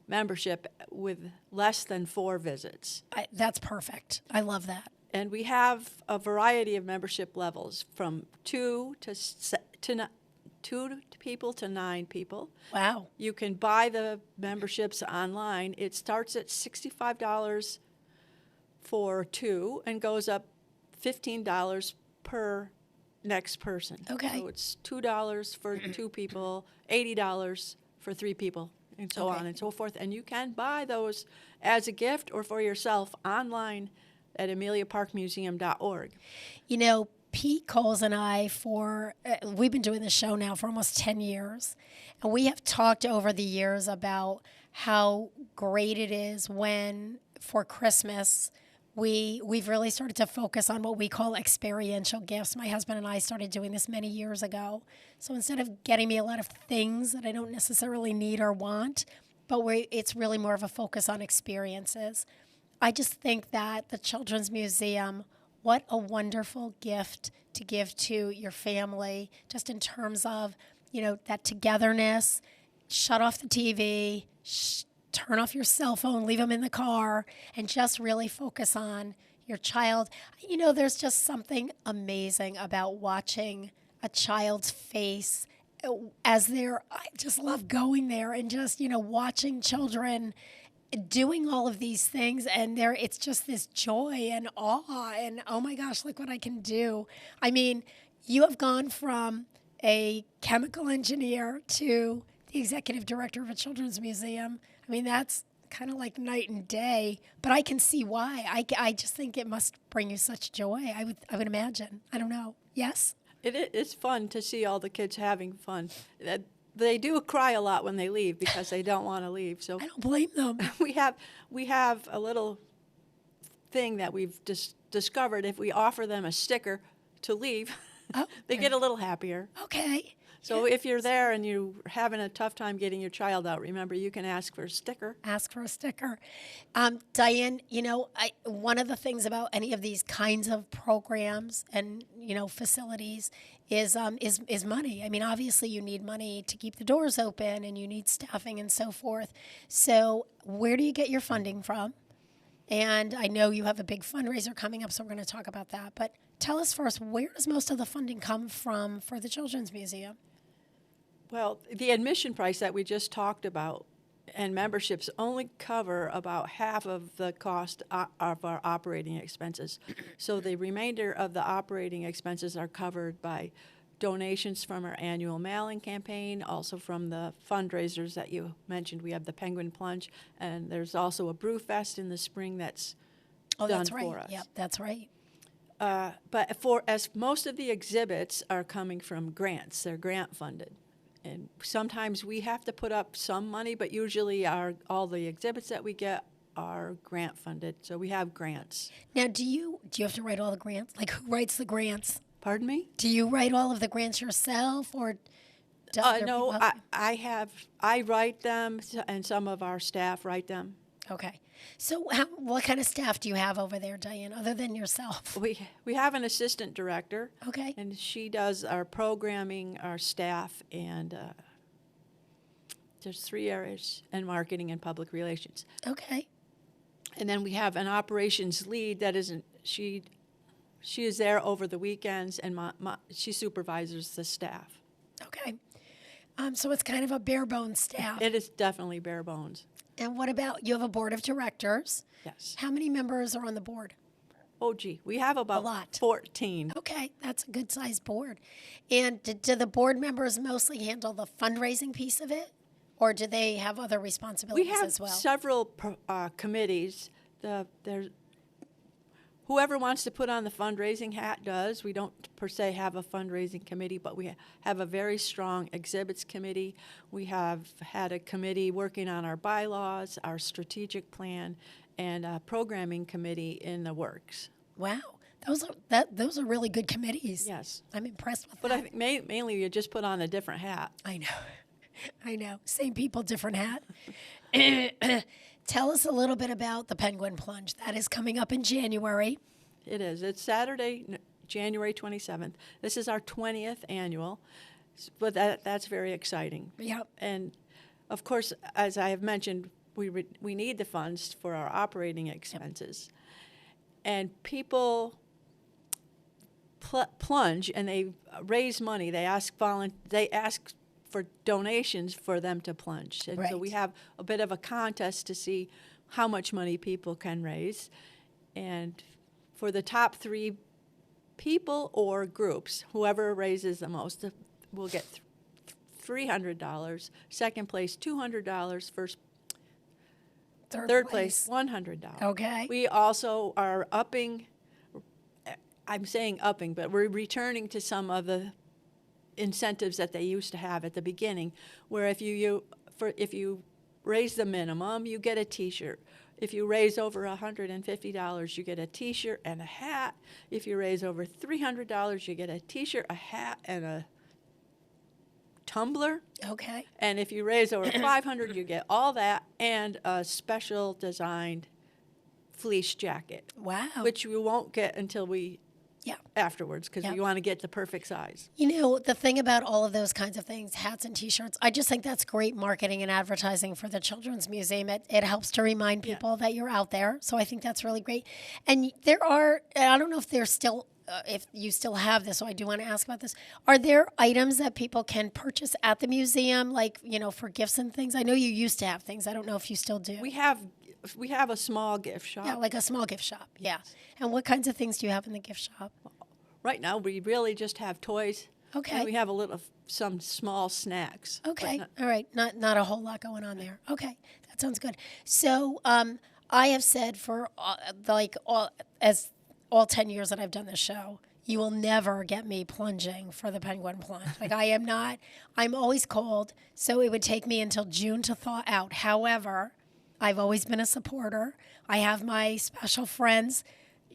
membership with less than 4 visits. That's perfect. I love that. And we have a variety of membership levels from 2 people to 9 people. Wow. You can buy the memberships online. It starts at $65 for 2 and goes up $15 per next person. Okay. So it's $2 for 2 people, $80 for 3 people, and so on and so forth. And you can buy those as a gift or for yourself online at ameliaparkmuseum.org. Pete Coles and I, we've been doing this show now for almost 10 years, and we have talked over the years about how great it is when, for Christmas, we've really started to focus on what we call experiential gifts. My husband and I started doing this many years ago. So instead of getting me a lot of things that I don't necessarily need or want, but it's really more of a focus on experiences. I just think that the Children's Museum, what a wonderful gift to give to your family, just in terms of, that togetherness. Shut off the TV, turn off your cell phone, leave them in the car, and just really focus on your child. There's just something amazing about watching a child's face I just love going there and just, watching children doing all of these things, and it's just this joy and awe and, oh my gosh, look what I can do. I mean, you have gone from a chemical engineer to the executive director of a children's museum. I mean, that's kind of like night and day, but I can see why. I just think it must bring you such joy. I would imagine. I don't know. Yes? It's fun to see all the kids having fun. They do cry a lot when they leave because they don't want to leave. So I don't blame them. We have a little thing that we've discovered. If we offer them a sticker to leave, they get a little happier. Okay. So if you're there and you're having a tough time getting your child out, remember, you can ask for a sticker. Ask for a sticker. Diane, one of the things about any of these kinds of programs and, facilities is money. I mean, obviously you need money to keep the doors open and you need staffing and so forth. So where do you get your funding from? And I know you have a big fundraiser coming up, so we're going to talk about that. But tell us first, where does most of the funding come from for the Children's Museum? Well, the admission price that we just talked about and memberships only cover about half of the cost of our operating expenses. So the remainder of the operating expenses are covered by donations from our annual mailing campaign, also from the fundraisers that you mentioned. We have the Penguin Plunge, and there's also a Brew Fest in the spring that's done for us. Yep, that's right. But as most of the exhibits are coming from grants, they're grant funded. And sometimes we have to put up some money, but usually all the exhibits that we get are grant funded. So we have grants. Now, do you have to write all the grants? Like, who writes the grants? Pardon me? Do you write all of the grants yourself, or do other no, people help you? I write them, and some of our staff write them. Okay. So what kind of staff do you have over there, Diane, other than yourself? We have an assistant director. Okay. And she does our programming, our staff, and there's 3 areas, and marketing and public relations. Okay. And then we have an operations lead that isn't, she is there over the weekends, and she supervises the staff. Okay. So it's kind of a bare bones staff. It is definitely bare bones. And what about, you have a board of directors? Yes. How many members are on the board? Oh, gee, we have about 14. Okay, that's a good sized board. And do the board members mostly handle the fundraising piece of it? Or do they have other responsibilities We have as well? several committees. Whoever wants to put on the fundraising hat does. We don't per se have a fundraising committee, but we have a very strong exhibits committee. We have had a committee working on our bylaws, our strategic plan, and a programming committee in the works. Wow, those are really good committees. Yes. I'm impressed with But that. I think mainly you just put on a different hat. I know. I know. Same people, different hat. Tell us a little bit about the Penguin Plunge. That is coming up in January. It is. It's Saturday, January 27th. This is our 20th annual, but that's very exciting. Yep. And, of course, as I have mentioned, we need the funds for our operating expenses. And people plunge and they raise money. They ask for donations for them to plunge. And so we have a bit of a contest to see how much money people can raise. And for the top 3 people or groups, whoever raises the most will get $300. Second place, $200. Third place, $100. Okay. We also are upping, I'm saying upping, but we're returning to some of the incentives that they used to have at the beginning, where if you raise the minimum, you get a T-shirt. If you raise over $150, you get a T-shirt and a hat. If you raise over $300, you get a T-shirt, a hat, and a tumbler. Okay. And if you raise over $500, you get all that and a special designed fleece jacket. Wow. Which you won't get until afterwards, because Yeah. we want to get the perfect size. You know, the thing about all of those kinds of things, hats and T-shirts, I just think that's great marketing and advertising for the Children's Museum. It helps to remind people that you're out there. So I think that's really great. And there are, I don't know if there's still, if you still have this, so I do want to ask about this. Are there items that people can purchase at the museum, like, you know, for gifts and things? I know you used to have things. I don't know if you still do. We have a small gift shop. Yeah, like a small gift shop. Yeah. And what kinds of things do you have in the gift shop? Right now, we really just have toys. Okay. And we have some small snacks. Okay. All right. Not a whole lot going on there. Okay. That sounds good. So I have said for all 10 years that I've done this show, you will never get me plunging for the Penguin Plunge. Like, I am not. I'm always cold, so it would take me until June to thaw out. However, I've always been a supporter. I have my special friends,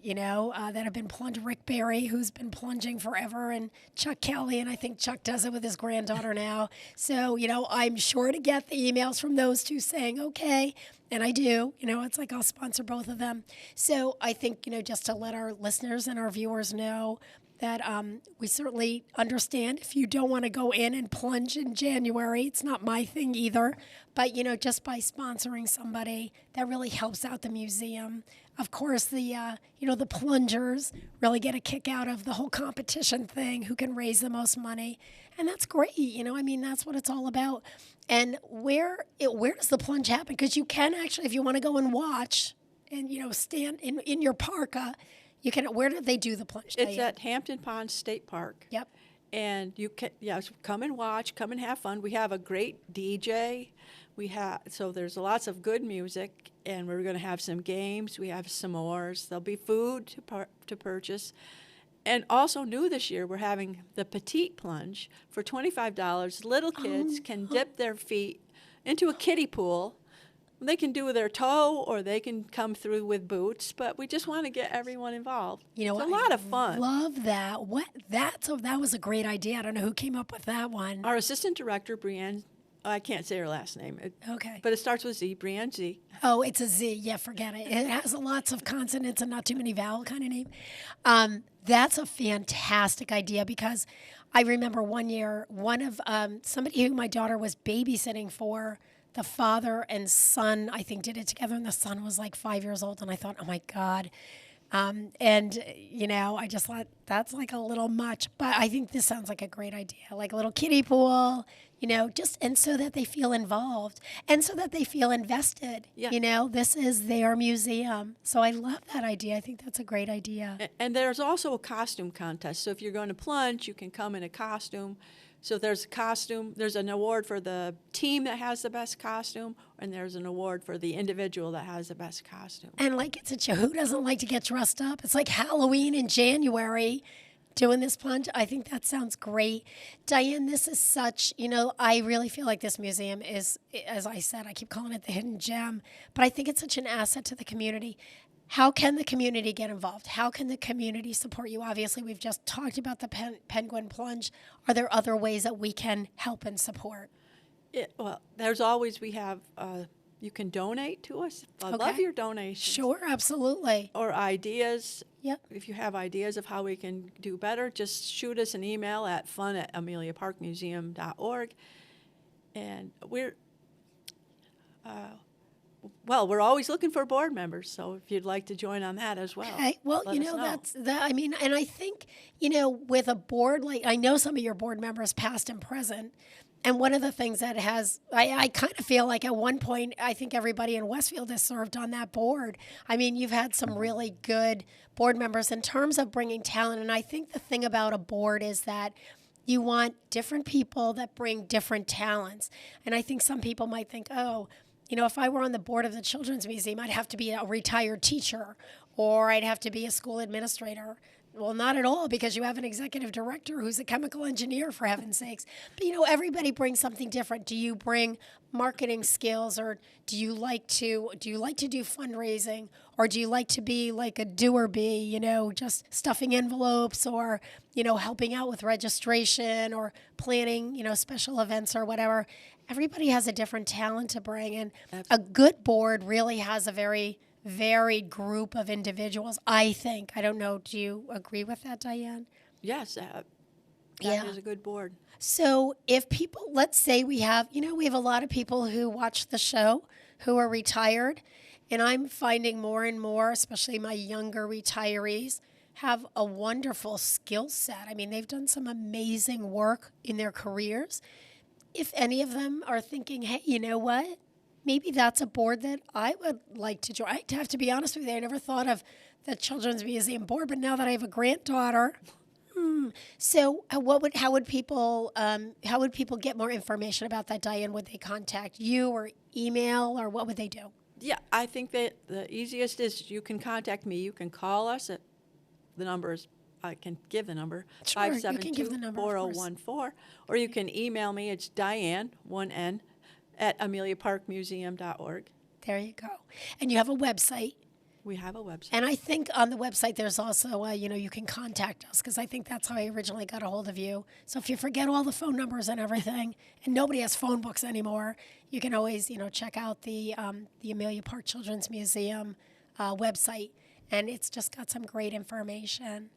you know, that have been plunged. Rick Barry, who's been plunging forever, and Chuck Kelly, and I think Chuck does it with his granddaughter now. So, you know, I'm sure to get the emails from those two saying, okay, and I do. You know, it's like I'll sponsor both of them. So I think, you know, just to let our listeners and our viewers know that we certainly understand if you don't want to go in and plunge in January. It's not my thing either. But, you know, just by sponsoring somebody, that really helps out the museum. Of course, the plungers really get a kick out of the whole competition thing, who can raise the most money. And that's great. You know, I mean, that's what it's all about. And where does the plunge happen? Because you can actually, if you want to go and watch and, you know, stand in your parka, you can. Where do they do the plunge? It's at Hampton Pond State Park. Yep. And you can, come and watch, come and have fun. We have a great DJ. So there's lots of good music, and we're going to have some games. We have s'mores. There'll be food to purchase. And also new this year, we're having the Petite Plunge for $25. Little kids can dip their feet into a kiddie pool. They can do with their toe, or they can come through with boots, but we just want to get everyone involved. You know, it's a lot of fun. Love that. That was a great idea. I don't know who came up with that one. Our assistant director, Brienne, I can't say her last name. Okay. But it starts with Z, Brienne Z. Oh, it's a Z. Yeah, forget it. It has lots of consonants and not too many vowel kind of name. That's a fantastic idea, because I remember one year, somebody who my daughter was babysitting for, the father and son, I think, did it together, and the son was like 5 years old, and I thought, oh my God. And, you know, I just thought that's like a little much, but I think this sounds like a great idea. Like a little kiddie pool, just and so that they feel involved and so that they feel invested. This is their museum. So I love that idea. I think that's a great idea. And there's also a costume contest. So if you're going to plunge, you can come in a costume. So if there's a costume, there's an award for the team that has the best costume, and there's an award for the individual that has the best costume. And who doesn't like to get dressed up? It's like Halloween in January. Doing this plunge, I think that sounds great. Diane, this is such, I really feel like this museum is, as I said, I keep calling it the hidden gem, but I think it's such an asset to the community. How can the community get involved? How can the community support you? Obviously, we've just talked about the Penguin Plunge. Are there other ways that we can help and support? Well, there's always, you can donate to us. I love your donations. Sure, absolutely. Or ideas. Yep. If you have ideas of how we can do better, just shoot us an email at fun@ameliaparkmuseum.org. And we're always looking for board members, so if you'd like to join on that as well. Okay. Well, that's that. I mean, and I think, with a board, I know some of your board members, past and present. And one of the things that I kind of feel like at one point, I think everybody in Westfield has served on that board. I mean, you've had some really good board members in terms of bringing talent. And I think the thing about a board is that you want different people that bring different talents. And I think some people might think, if I were on the board of the Children's Museum, I'd have to be a retired teacher or I'd have to be a school administrator. Well, not at all, because you have an executive director who's a chemical engineer, for heaven's sakes. But, everybody brings something different. Do you bring marketing skills, or do you like to do fundraising, or do you like to be like a doer bee, just stuffing envelopes, or, helping out with registration or planning, special events or whatever? Everybody has a different talent to bring, and a good board really has a very varied group of individuals, I think. I don't know. Do you agree with that, Diane? Yes. That is a good board. So if people, let's say we have a lot of people who watch the show who are retired, and I'm finding more and more, especially my younger retirees, have a wonderful skill set. I mean, they've done some amazing work in their careers. If any of them are thinking, hey, you know what? Maybe that's a board that I would like to join. I have to be honest with you, I never thought of the Children's Museum board, but now that I have a granddaughter, so how would people get more information about that, Diane? Would they contact you or email, or what would they do? Yeah, I think that the easiest is you can contact me. You can call us at the numbers. I can give the number, Sure, 572-4014, or you can email me. It's Diane, 1N, at ameliaparkmuseum.org. There you go. And you have a website. We have a website. And I think on the website there's also, you can contact us, because I think that's how I originally got a hold of you. So if you forget all the phone numbers and everything, and nobody has phone books anymore, you can always, check out the Amelia Park Children's Museum website. And it's just got some great information.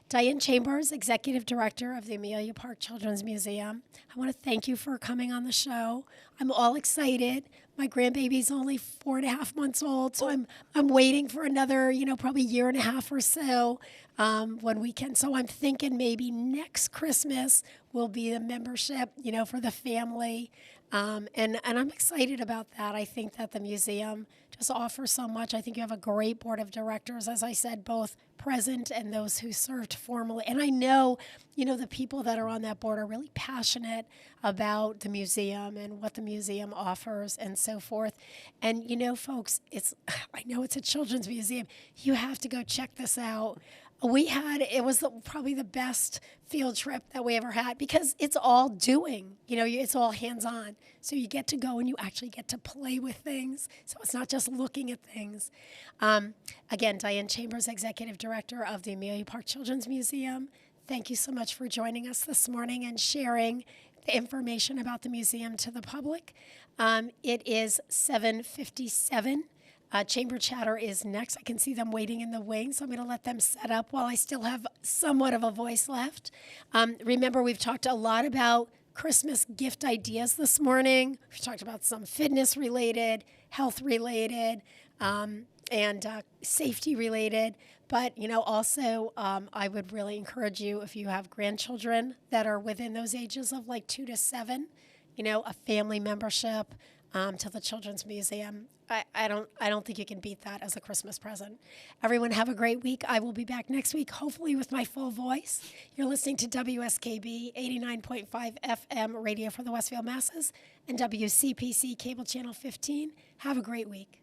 Diane Chambers, Executive Director of the Amelia Park Children's Museum, I want to thank you for coming on the show. I'm all excited. My grandbaby's only 4.5 months old, so I'm waiting for another, probably year and a half or so when we can. So I'm thinking maybe next Christmas will be the membership, for the family. And I'm excited about that. I think that the museum just offers so much. I think you have a great board of directors, as I said, both present and those who served formally. And I know, the people that are on that board are really passionate about the museum and what the museum offers and so forth. And, folks, I know it's a children's museum. You have to go check this out. It was probably the best field trip that we ever had, because it's all doing, it's all hands-on. So you get to go and you actually get to play with things. So it's not just looking at things. Again, Diane Chambers, Executive Director of the Amelia Park Children's Museum. Thank you so much for joining us this morning and sharing the information about the museum to the public. It is 7:57. Chamber Chatter is next. I can see them waiting in the wings, so I'm going to let them set up while I still have somewhat of a voice left. Remember, we've talked a lot about Christmas gift ideas this morning. We've talked about some fitness-related, health-related, and safety-related. But, also, I would really encourage you, if you have grandchildren that are within those ages of like 2 to 7, a family membership to the Children's Museum. I don't think you can beat that as a Christmas present. Everyone have a great week. I will be back next week, hopefully with my full voice. You're listening to WSKB 89.5 FM radio for the Westfield masses and WCPC cable channel 15. Have a great week.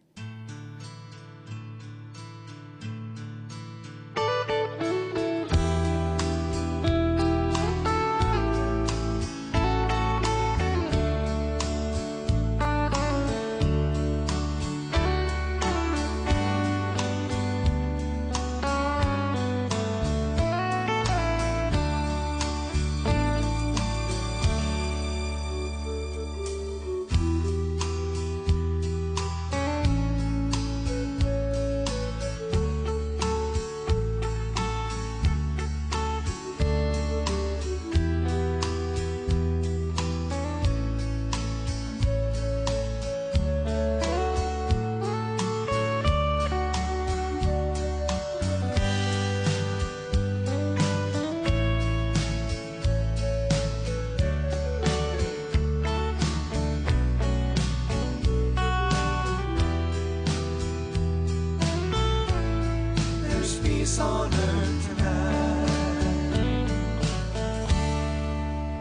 On earth tonight,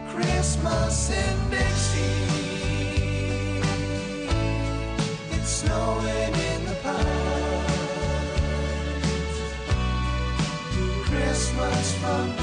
Christmas in Dixie, it's snowing in the pines, Christmas from